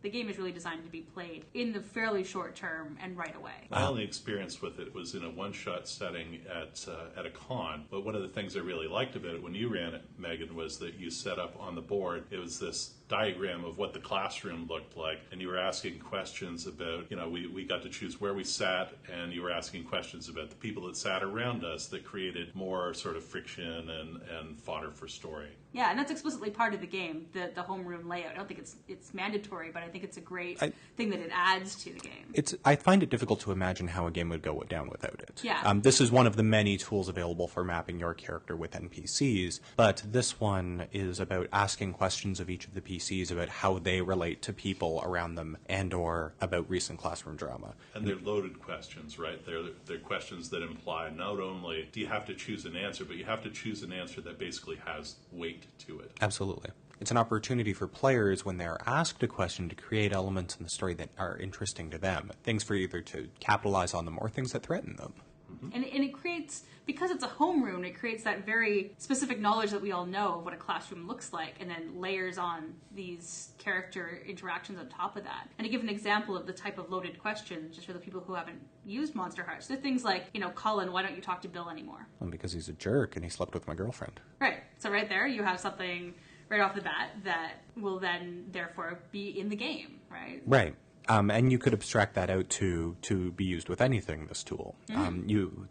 the game is really designed to be played in the fairly short term and right away. My only experience with it was in a one-shot setting at a con. But one of the things I really liked about it when you ran it, Megan, was that you set up on the board, it was this diagram of what the classroom looked like, and you were asking questions about, we got to choose where we sat, and you were asking questions about the people that sat around us that created more sort of friction and fodder for story. Yeah, and that's explicitly part of the game, the homeroom layout. I don't think it's mandatory, but I think it's a great thing that it adds to the game. I find it difficult to imagine how a game would go down without it. Yeah. This is one of the many tools available for mapping your character with NPCs, but this one is about asking questions of each of the PCs about how they relate to people around them and or about recent classroom drama. And they're loaded questions, right? They're questions that imply not only do you have to choose an answer, but you have to choose an answer that basically has weight to it. Absolutely. It's an opportunity for players when they're asked a question to create elements in the story that are interesting to them. Things for either to capitalize on them or things that threaten them. And it creates, because it's a homeroom, it creates that very specific knowledge that we all know of what a classroom looks like, and then layers on these character interactions on top of that. And to give an example of the type of loaded questions, just for the people who haven't used Monster Hearts, they're things like, Colin, why don't you talk to Bill anymore? Well, because he's a jerk and he slept with my girlfriend. Right. So right there, you have something right off the bat that will then therefore be in the game, right? Right. And you could abstract that out to be used with anything, this tool.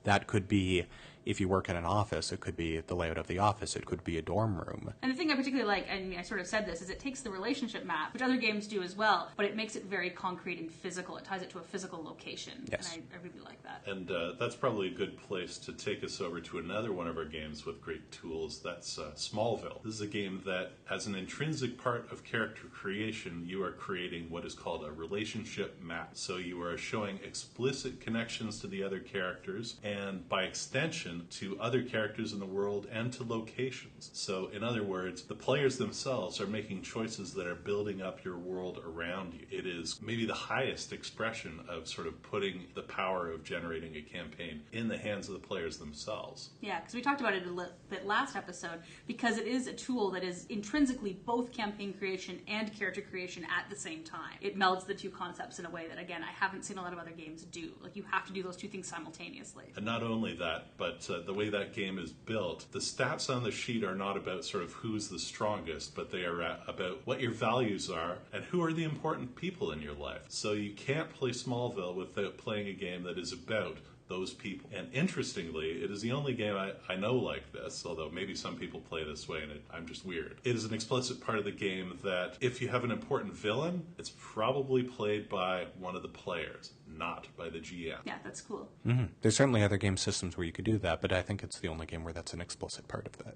That could be, if you work in an office, it could be the layout of the office, it could be a dorm room. And the thing I particularly like, and I sort of said this, is it takes the relationship map, which other games do as well, but it makes it very concrete and physical. It ties it to a physical location. Yes. And I really like that. And that's probably a good place to take us over to another one of our games with great tools. That's Smallville. This is a game that, as an intrinsic part of character creation, you are creating what is called a relationship map. So you are showing explicit connections to the other characters, and by extension, to other characters in the world and to locations. So, in other words, the players themselves are making choices that are building up your world around you. It is maybe the highest expression of sort of putting the power of generating a campaign in the hands of the players themselves. Yeah, because we talked about it a bit last episode, because it is a tool that is intrinsically both campaign creation and character creation at the same time. It melds the two concepts in a way that, again, I haven't seen a lot of other games do. Like, you have to do those two things simultaneously. And not only that, but the way that game is built, the stats on the sheet are not about sort of who's the strongest, but they are about what your values are and who are the important people in your life. So you can't play Smallville without playing a game that is about those people. And interestingly, it is the only game I know like this, although maybe some people play this way and I'm just weird. It is an explicit part of the game that if you have an important villain, it's probably played by one of the players, not by the GM. Yeah, that's cool. Mm-hmm. There's certainly other game systems where you could do that, but I think it's the only game where that's an explicit part of that.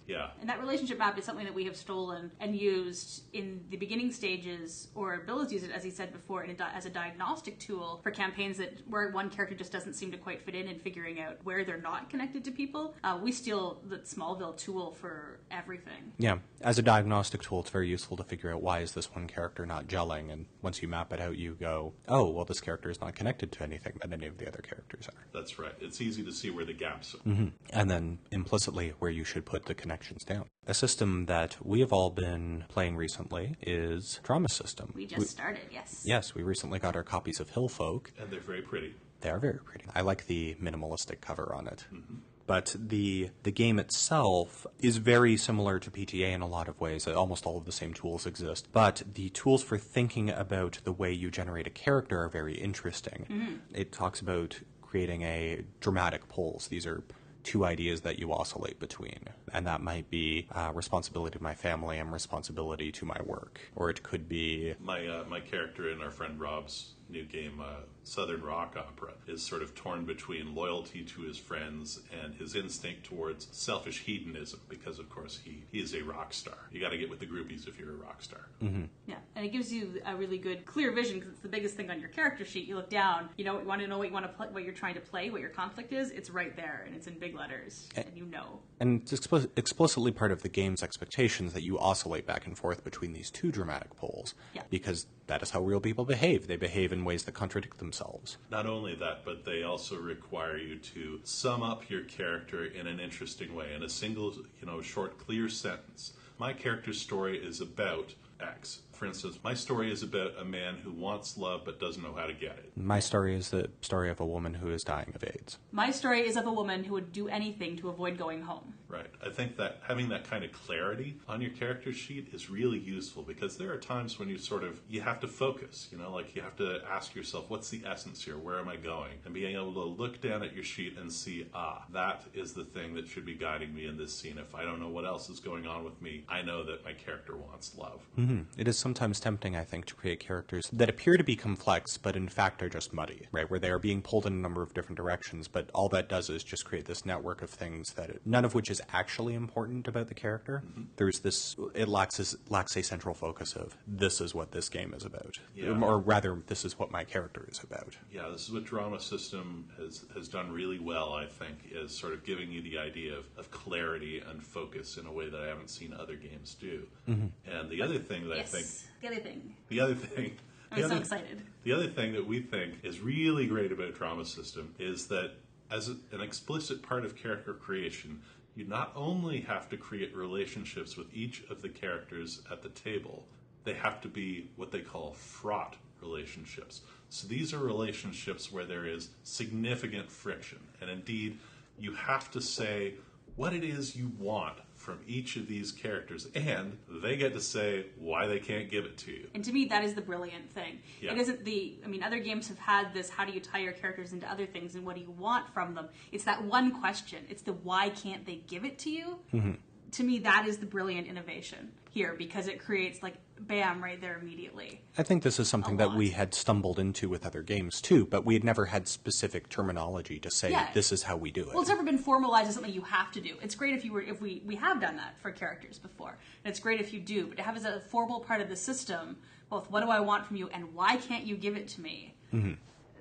Yeah. And that relationship map is something that we have stolen and used in the beginning stages, or Bill has used it, as he said before, as a diagnostic tool for campaigns where one character just doesn't seem to quite fit in and figuring out where they're not connected to people. We steal the Smallville tool for everything. Yeah. As a diagnostic tool, it's very useful to figure out why is this one character not gelling, and once you map it out, you go, oh, well, this character is not connected to anything that any of the other characters are. That's right. It's easy to see where the gaps are. Mm-hmm. And then implicitly where you should put the connections down. A system that we have all been playing recently is Drama System. We just started, yes. Yes, we recently got our copies of Hill Folk. And they're very pretty. They are very pretty. I like the minimalistic cover on it. Mm-hmm. But the game itself is very similar to PTA in a lot of ways. Almost all of the same tools exist. But the tools for thinking about the way you generate a character are very interesting. Mm-hmm. It talks about creating a dramatic pulse. These are two ideas that you oscillate between. And that might be responsibility to my family and responsibility to my work. Or it could be... My character in our friend Rob's new game, Southern Rock Opera, is sort of torn between loyalty to his friends and his instinct towards selfish hedonism, because of course he is a rock star. You got to get with the groupies if you're a rock star. Mm-hmm. Yeah, and it gives you a really good clear vision, because it's the biggest thing on your character sheet. You look down, you want to know what you want to play, what you're trying to play, what your conflict is. It's right there, and it's in big letters, and you know. And it's explicitly part of the game's expectations that you oscillate back and forth between these two dramatic poles, because that is how real people behave. They behave in ways that contradict themselves. Not only that, but they also require you to sum up your character in an interesting way, in a single, short, clear sentence. My character's story is about X. For instance, my story is about a man who wants love but doesn't know how to get it. My story is the story of a woman who is dying of AIDS. My story is of a woman who would do anything to avoid going home. Right. I think that having that kind of clarity on your character sheet is really useful, because there are times when you have to focus, like you have to ask yourself, what's the essence here? Where am I going? And being able to look down at your sheet and see, that is the thing that should be guiding me in this scene. If I don't know what else is going on with me, I know that my character wants love. Mm-hmm. It is sometimes tempting, I think, to create characters that appear to be complex, but in fact are just muddy, right? Where they are being pulled in a number of different directions, but all that does is just create this network of things that none of which is actually important about the character. Mm-hmm. There's this, it lacks a central focus of, this is what this game is about. Yeah. Or rather, this is what my character is about. Yeah, this is what Drama System has done really well, I think, is sort of giving you the idea of clarity and focus in a way that I haven't seen other games do. Mm-hmm. And the other thing that I think... The other thing... I'm so excited. The other thing that we think is really great about Drama System is that as an explicit part of character creation, you not only have to create relationships with each of the characters at the table, they have to be what they call fraught relationships. So these are relationships where there is significant friction. And indeed, you have to say what it is you want from each of these characters, and they get to say why they can't give it to you. And to me, that is the brilliant thing. Yeah. It isn't other games have had this, how do you tie your characters into other things and what do you want from them? It's that one question. It's the why can't they give it to you? Mm-hmm. To me, that is the brilliant innovation here, because it creates, like, bam, right there immediately. I think this is something that we had stumbled into with other games too, but we had never had specific terminology to say this is how we do it. Well, it's never been formalized as something you have to do. It's great if we have done that for characters before, and it's great if you do, but to have as a formal part of the system, both what do I want from you and why can't you give it to me,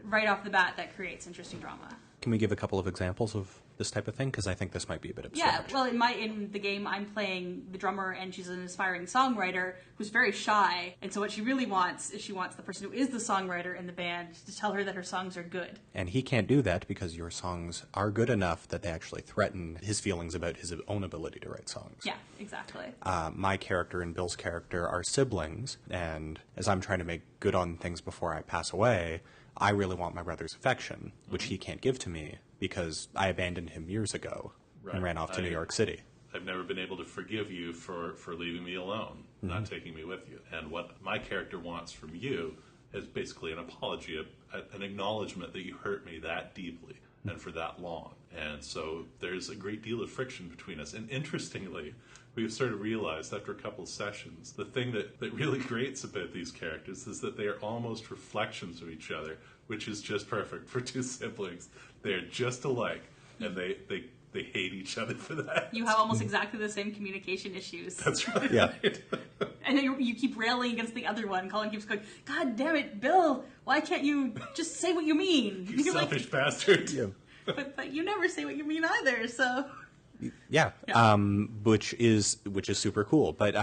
right off the bat, that creates interesting drama. Can we give a couple of examples of this type of thing? Because I think this might be a bit abstract. Yeah, well, in the game, I'm playing the drummer, and she's an aspiring songwriter who's very shy. And so what she really wants is she wants the person who is the songwriter in the band to tell her that her songs are good. And he can't do that because your songs are good enough that they actually threaten his feelings about his own ability to write songs. Yeah, exactly. My character and Bill's character are siblings, and as I'm trying to make good on things before I pass away, I really want my brother's affection, which he can't give to me because I abandoned him years ago and ran off to New York City. I've never been able to forgive you for leaving me alone, not taking me with you. And what my character wants from you is basically an apology, an acknowledgement that you hurt me that deeply and for that long. And so there's a great deal of friction between us. And interestingly, we've sort of realized after a couple of sessions, the thing that really grates about these characters is that they are almost reflections of each other, which is just perfect for two siblings. They're just alike, and they hate each other for that. You have almost exactly the same communication issues. That's right. Yeah. And then you keep railing against the other one. Colin keeps going, God damn it, Bill, why can't you just say what you mean? You selfish bastard. Yeah. But you never say what you mean either, so... Yeah. Which is super cool. But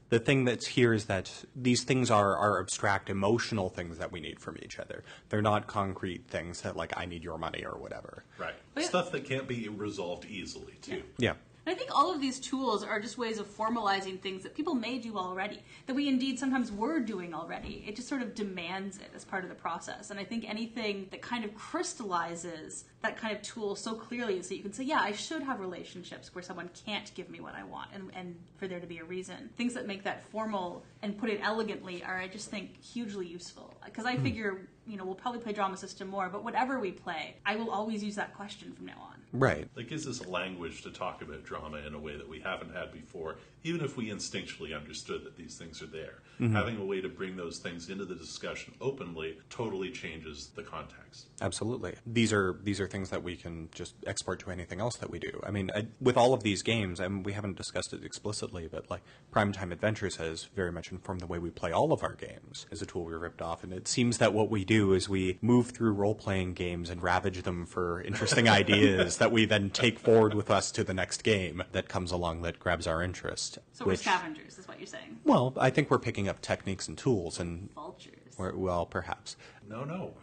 the thing that's here is that these things are abstract, emotional things that we need from each other. They're not concrete things that, like, I need your money or whatever. Right. Stuff that can't be resolved easily, too. Yeah. I think all of these tools are just ways of formalizing things that people may do already, that we indeed sometimes were doing already. It just sort of demands it as part of the process. And I think anything that kind of crystallizes that kind of tool so clearly so you can say, yeah, I should have relationships where someone can't give me what I want and for there to be a reason. Things that make that formal and put it elegantly are, I just think, hugely useful. Because I figure, we'll probably play Drama System more, but whatever we play, I will always use that question from now on. Right. It gives us a language to talk about drama in a way that we haven't had before, even if we instinctually understood that these things are there. Having a way to bring those things into the discussion openly totally changes the context. Absolutely. These are things that we can just export to anything else that we do. I mean, with all of these games, and we haven't discussed it explicitly, but like Primetime Adventures has very much informed the way we play all of our games as a tool we ripped off. And it seems that what we do is we move through role-playing games and ravage them for interesting ideas that we then take forward with us to the next game that comes along that grabs our interest. So we're scavengers, is what you're saying. Well, I think we're picking up techniques and tools and... Vultures. Well, perhaps. No.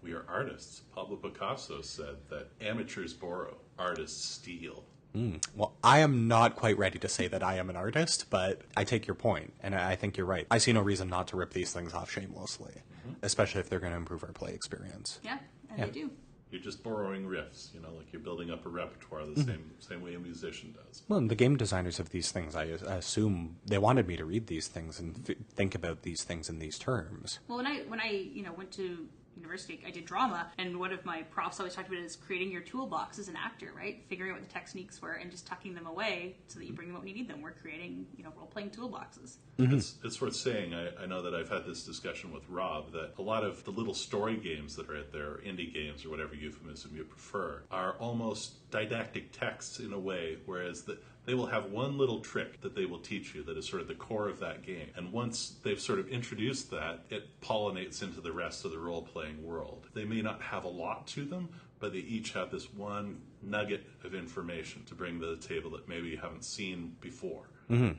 We are artists. Pablo Picasso said that amateurs borrow, artists steal. Well, I am not quite ready to say that I am an artist, but I take your point, and I think you're right. I see no reason not to rip these things off shamelessly, especially if they're going to improve our play experience. Yeah, and they do. You're just borrowing riffs, like you're building up a repertoire the same way a musician does. Well, the game designers of these things, I assume they wanted me to read these things and think about these things in these terms. Well, when I went to university, I did drama, and one of my profs always talked about is creating your toolbox as an actor, right? Figuring out what the techniques were and just tucking them away so that you bring them up when you need them. We're creating, role-playing toolboxes. It's worth saying, I know that I've had this discussion with Rob, that a lot of the little story games that are out there, or indie games, or whatever euphemism you prefer, are almost didactic texts in a way, whereas they will have one little trick that they will teach you that is sort of the core of that game. And once they've sort of introduced that, it pollinates into the rest of the role-playing world. They may not have a lot to them, but they each have this one nugget of information to bring to the table that maybe you haven't seen before.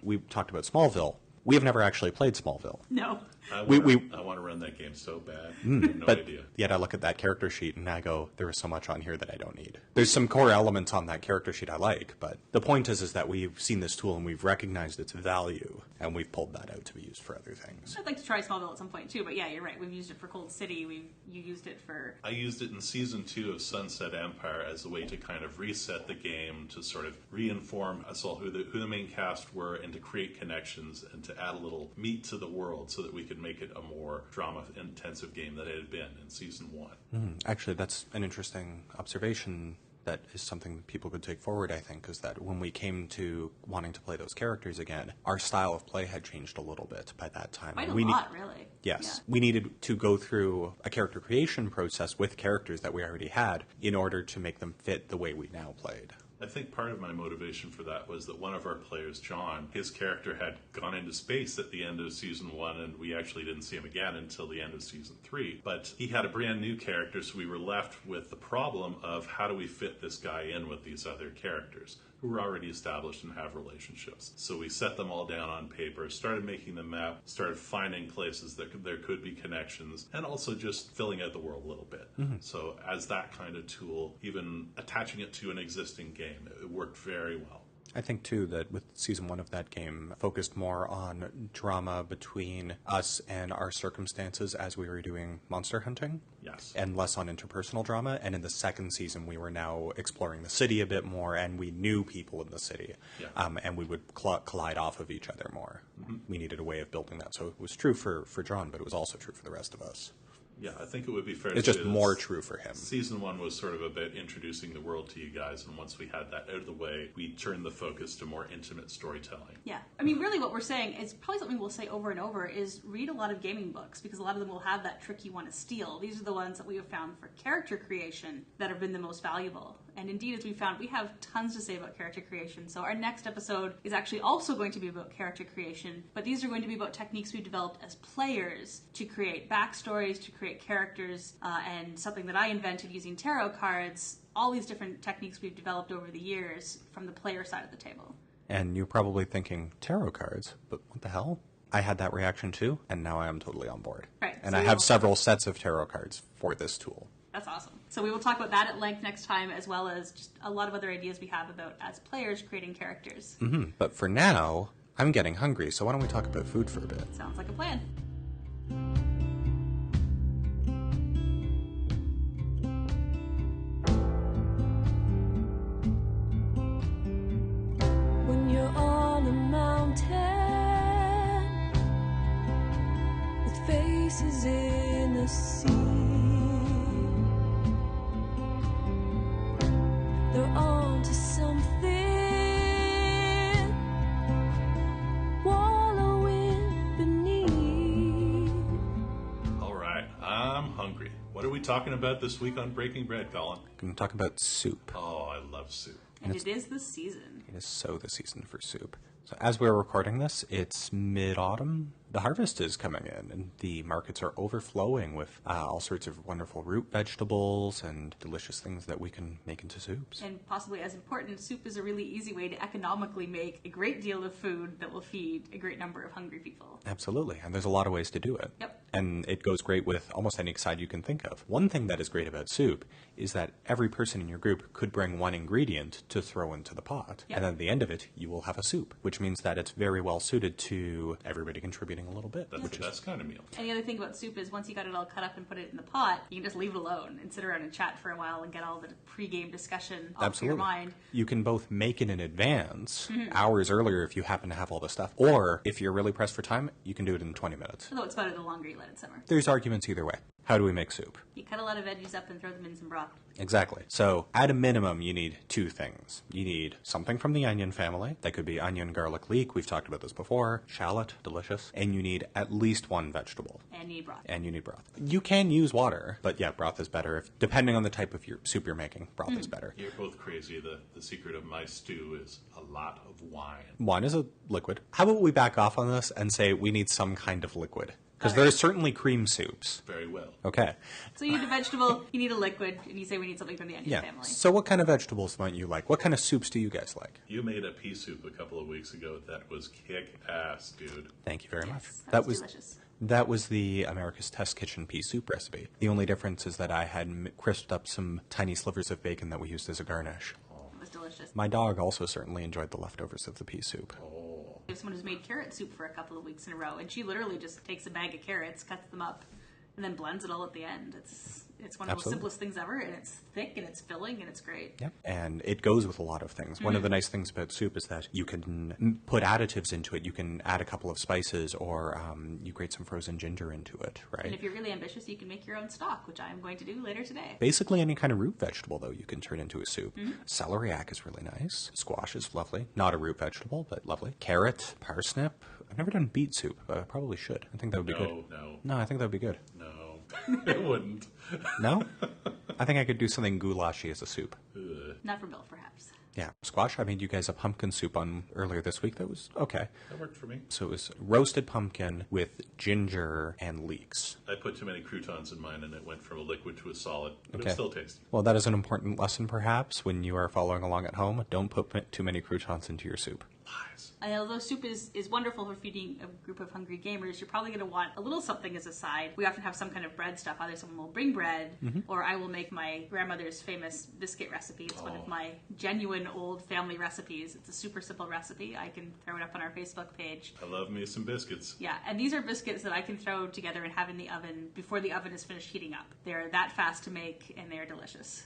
We talked about Smallville We have never actually played Smallville. No. I want to run that game so bad. I have no But idea. yet I look at that character sheet and I go, there is so much on here that I don't need. There's some core elements on that character sheet I like, but the point is that we've seen this tool and we've recognized its value, and we've pulled that out to be used for other things. I'd like to try Smallville at some point too, but yeah, you're right. We've used it for Cold City. You used it for... I used it in Season 2 of Sunset Empire as a way to kind of reset the game, to sort of reinform us all who the main cast were, and to create connections and to add a little meat to the world so that we could make it a more drama-intensive game than it had been in Season 1. Actually, that's an interesting observation. That is something that people could take forward, I think, is that when we came to wanting to play those characters again, our style of play had changed a little bit by that time. Quite a lot, really. Yes. Yeah. We needed to go through a character creation process with characters that we already had in order to make them fit the way we now played. I think part of my motivation for that was that one of our players, John, his character had gone into space at the end of Season 1, and we actually didn't see him again until the end of Season 3. But he had a brand new character, so we were left with the problem of how do we fit this guy in with these other characters who were already established and have relationships. So we set them all down on paper, started making the map, started finding places that there could be connections, and also just filling out the world a little bit. So as that kind of tool, even attaching it to an existing game, it worked very well. I think, too, that with Season 1 of that game, focused more on drama between us and our circumstances as we were doing monster hunting. Yes. And less on interpersonal drama. And in the second season, we were now exploring the city a bit more, and we knew people in the city. Yeah. And we would collide off of each other more. We needed a way of building that. So it was true for John, but it was also true for the rest of us. Yeah, I think it would be fair to It's say just that more true for him. Season 1 was sort of about introducing the world to you guys, and once we had that out of the way, we turned the focus to more intimate storytelling. Yeah. I mean, really what we're saying is probably something we'll say over and over is read a lot of gaming books, because a lot of them will have that trick you want to steal. These are the ones that we have found for character creation that have been the most valuable. And indeed, as we found, we have tons to say about character creation. So our next episode is actually also going to be about character creation, but these are going to be about techniques we've developed as players to create backstories, to create characters, and something that I invented using tarot cards, all these different techniques we've developed over the years from the player side of the table. And you're probably thinking, tarot cards? But what the hell? I had that reaction too, and now I am totally on board. Right. And So I have several sets of tarot cards for this tool. That's awesome. So we will talk about that at length next time, as well as just a lot of other ideas we have about, as players, creating characters. But for now, I'm getting hungry, so why don't we talk about food for a bit? Sounds like a plan. When you're on a mountain with faces in the sea, they're on to something, wallowing beneath. All right, I'm hungry. What are we talking about this week on Breaking Bread, Colin? I'm going to talk about soup. Oh, I love soup. And it is the season. It is so the season for soup. So as we're recording this, it's mid-autumn. The harvest is coming in, and the markets are overflowing with all sorts of wonderful root vegetables and delicious things that we can make into soups. And possibly as important, soup is a really easy way to economically make a great deal of food that will feed a great number of hungry people. Absolutely, and there's a lot of ways to do it. Yep. And it goes great with almost any side you can think of. One thing that is great about soup is that every person in your group could bring one ingredient to throw into the pot. Yep. And then at the end of it, you will have a soup, which means that it's very well suited to everybody contributing a little bit. That's the best kind of meal. And the other thing about soup is once you got it all cut up and put it in the pot, you can just leave it alone and sit around and chat for a while and get all the pre-game discussion off Absolutely. your mind. You can both make it in advance, hours earlier if you happen to have all the stuff, or if you're really pressed for time, you can do it in 20 minutes. Although it's better the longer you let it simmer. There's arguments either way. How do we make soup? You cut a lot of veggies up and throw them in some broth. Exactly. So, at a minimum, you need two things. You need something from the onion family. That could be onion, garlic, leek. We've talked about this before. Shallot, delicious. And you need at least one vegetable. And you need broth. And you need broth. You can use water, but yeah, broth is better. Depending on the type of soup you're making, broth is better. You're both crazy. The secret of my stew is a lot of wine. Wine is a liquid. How about we back off on this and say we need some kind of liquid? Because there are certainly cream soups. Very well. Okay. So you need a vegetable, you need a liquid, and you say we need something from the onion Yeah. family. So what kind of vegetables might you like? What kind of soups do you guys like? You made a pea soup a couple of weeks ago that was kick-ass, dude. Thank you very much. That was delicious. That was the America's Test Kitchen pea soup recipe. The only difference is that I had crisped up some tiny slivers of bacon that we used as a garnish. It was delicious. My dog also certainly enjoyed the leftovers of the pea soup. We have someone who's made carrot soup for a couple of weeks in a row, and she literally just takes a bag of carrots, cuts them up, and then blends it all at the end. It's one of the Absolutely. simplest things ever, and it's thick, and it's filling, and it's great. Yep. And it goes with a lot of things. One of the nice things about soup is that you can put additives into it. You can add a couple of spices, or you grate some frozen ginger into it, right? And if you're really ambitious, you can make your own stock, which I'm going to do later today. Basically any kind of root vegetable, though, you can turn into a soup. Celeriac is really nice. Squash is lovely. Not a root vegetable, but lovely. Carrot, parsnip. I've never done beet soup, but I probably should. I think that would be good. No, I think that would be good. No, it wouldn't. No? I think I could do something goulashy as a soup. Not for Bill, perhaps. Yeah. Squash, I made you guys a pumpkin soup on earlier this week. That was okay. That worked for me. So it was roasted pumpkin with ginger and leeks. I put too many croutons in mine, and it went from a liquid to a solid, but it Okay. was still tasty. Well, that is an important lesson, perhaps, when you are following along at home. Don't put too many croutons into your soup. Lies. And although soup is wonderful for feeding a group of hungry gamers, you're probably going to want a little something as a side. We often have some kind of bread stuff. Either someone will bring bread, or I will make my grandmother's famous biscuit recipe. It's one of my genuine old family recipes. It's a super simple recipe. I can throw it up on our Facebook page. I love me some biscuits. Yeah, and these are biscuits that I can throw together and have in the oven before the oven is finished heating up. They're that fast to make, and they're delicious.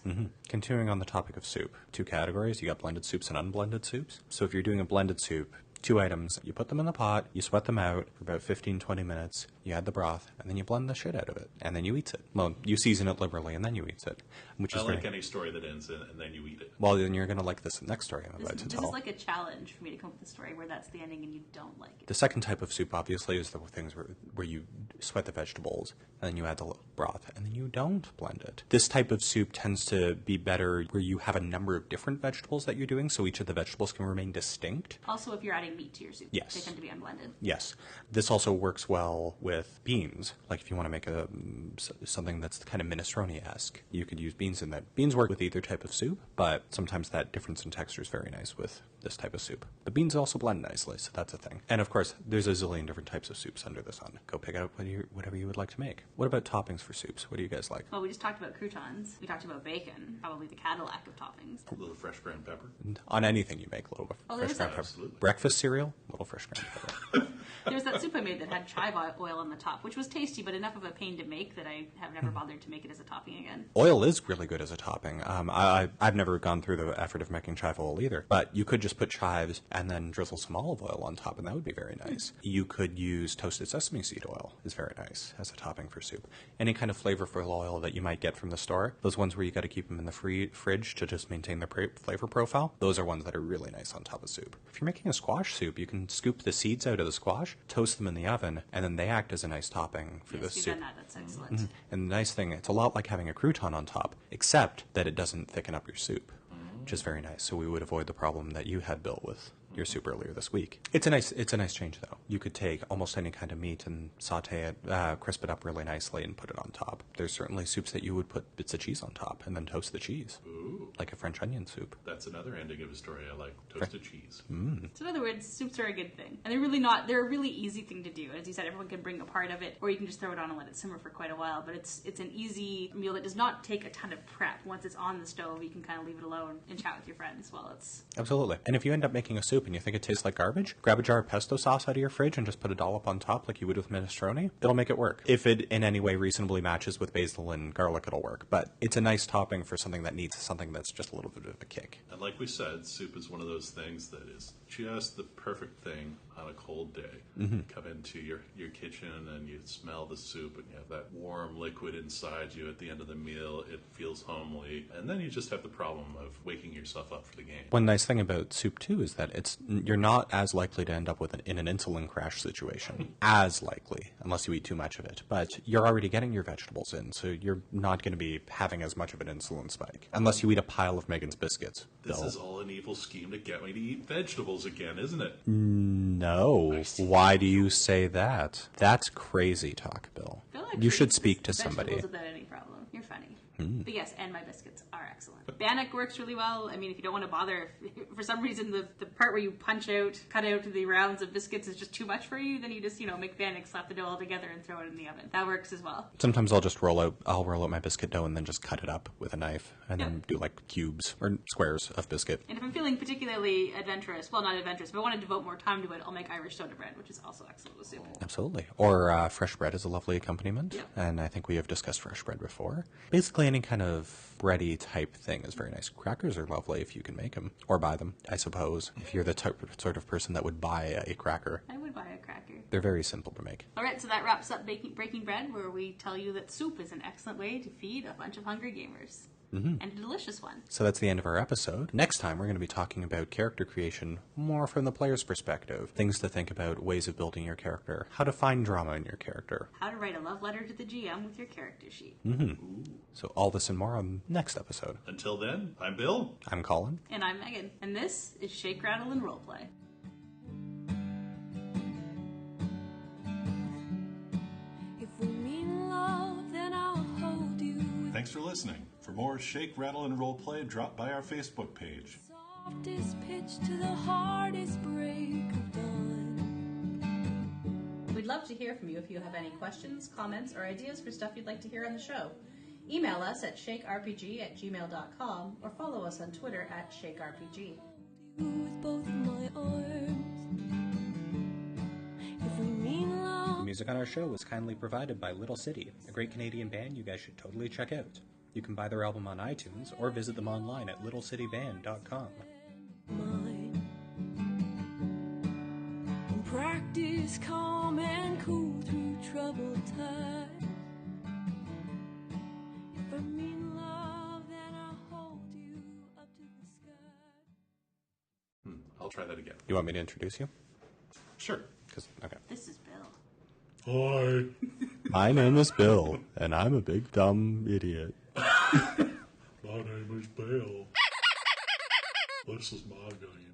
Continuing on the topic of soup, two categories. You got blended soups and unblended soups. So if you're doing a blended soup, two items. You put them in the pot, you sweat them out for about 15-20 minutes, you add the broth, and then you blend the shit out of it. And then you eat it. Well, you season it liberally, and then you eat it. Which I is like very... any story that ends in, and then you eat it. Well, then you're going to like this next story I'm about to This tell. is like a challenge for me to come up with a story where that's the ending and you don't like it. The second type of soup, obviously, is the things where you sweat the vegetables, and then you add the broth, and then you don't blend it. This type of soup tends to be better where you have a number of different vegetables that you're doing, so each of the vegetables can remain distinct. Also, if you're adding meat to your soup, Yes. they tend to be unblended. Yes. This also works well with beans. Like if you want to make something that's kind of minestrone-esque, you could use beans in that. Beans work with either type of soup, but sometimes that difference in texture is very nice with this type of soup. The beans also blend nicely, so that's a thing. And of course, there's a zillion different types of soups under the sun. Go pick out whatever you would like to make. What about toppings for soups? What do you guys like? Well, we just talked about croutons. We talked about bacon, probably the Cadillac of toppings. A little fresh ground pepper. On anything you make, a little Oh, fresh there's ground that. pepper. Absolutely. Breakfast cereal, little fresh ground pepper. There was that soup I made that had chive oil on the top, which was tasty, but enough of a pain to make that I have never bothered to make it as a topping again. Oil is really good as a topping. I've never gone through the effort of making chive oil either, but you could just put chives and then drizzle some olive oil on top, and that would be very nice. You could use toasted sesame seed oil. Is very nice as a topping for soup. Any kind of flavorful oil that you might get from the store, those ones where you got to keep them in the fridge to just maintain the flavor profile, those are ones that are really nice on top of soup. If you're making a squash soup, you can scoop the seeds out of the squash, toast them in the oven, and then they act as a nice topping for this You've soup. done that. That's excellent. And the nice thing, it's a lot like having a crouton on top, except that it doesn't thicken up your soup, which is very nice. So we would avoid the problem that you had, Bill, with your soup earlier this week. It's a nice change, though. You could take almost any kind of meat and saute it, crisp it up really nicely, and put it on top. There's certainly soups that you would put bits of cheese on top and then toast the cheese, like a French onion soup. That's another ending of a story I like. Toasted cheese. So in other words, soups are a good thing. And they're a really easy thing to do. As you said, everyone can bring a part of it, or you can just throw it on and let it simmer for quite a while. But it's an easy meal that does not take a ton of prep. Once it's on the stove, you can kind of leave it alone and chat with your friends while it's... Absolutely. And if you end up making a soup and you think it tastes like garbage, grab a jar of pesto sauce out of your fridge and just put a dollop on top like you would with minestrone. It'll make it work. If it in any way reasonably matches with basil and garlic, it'll work. But it's a nice topping for something that needs something that's just a little bit of a kick. And like we said, soup is one of those things that is just the perfect thing on a cold day. You come into your kitchen and you smell the soup and you have that warm liquid inside you at the end of the meal. It feels homely. And then you just have the problem of waking yourself up for the game. One nice thing about soup, too, is that you're not as likely to end up in an insulin crash situation. As likely. unless you eat too much of it. But you're already getting your vegetables in, so you're not going to be having as much of an insulin spike. Unless you eat a pile of Megan's biscuits. This is all an evil scheme to get me to eat vegetables again, isn't it? No. Why do you say that? That's crazy talk, Bill. I feel like You should speak to somebody. Vegetables without any problem. You're funny. But yes, and my biscuits are excellent. Bannock works really well. I mean, if you don't want to bother, if for some reason the part where you cut out the rounds of biscuits is just too much for you, then you just, make bannock, slap the dough all together, and throw it in the oven. That works as well. Sometimes I'll roll out my biscuit dough and then just cut it up with a knife and then do like cubes or squares of biscuit. And if I'm feeling particularly adventurous, well, not adventurous, but I want to devote more time to it, I'll make Irish soda bread, which is also excellent with soup. Absolutely. Or fresh bread is a lovely accompaniment. Yep. And I think we have discussed fresh bread before. Basically, any kind of bready type thing is very nice. Crackers are lovely if you can make them or buy them, I suppose. If you're the sort of person that would buy a cracker. I would buy a cracker. They're very simple to make. All right, so that wraps up Breaking Bread, where we tell you that soup is an excellent way to feed a bunch of hungry gamers. And a delicious one. So that's the end of our episode. Next time, we're going to be talking about character creation more from the player's perspective. Things to think about, ways of building your character, how to find drama in your character. How to write a love letter to the GM with your character sheet. So all this and more on next episode. Until then, I'm Bill. I'm Colin. And I'm Megan. And this is Shake, Rattle, and Roleplay. If we mean love, then I'll hold you. Thanks for listening. For more Shake, Rattle, and Roleplay, drop by our Facebook page. Softest pitch to the hardest break of dawn. We'd love to hear from you if you have any questions, comments, or ideas for stuff you'd like to hear on the show. Email us at shakerpg@gmail.com or follow us on Twitter at shakerpg. With both my arms. If we mean love. The music on our show was kindly provided by Little City, a great Canadian band you guys should totally check out. You can buy their album on iTunes or visit them online at littlecityband.com. Mine. And practice calm and cool through troubled times. If I mean love, then I'll hold you up to the sky. I'll try that again. You want me to introduce you? Sure. Okay. This is Bill. Hi. My name is Bill, and I'm a big dumb idiot. My name is Bill. This is my game.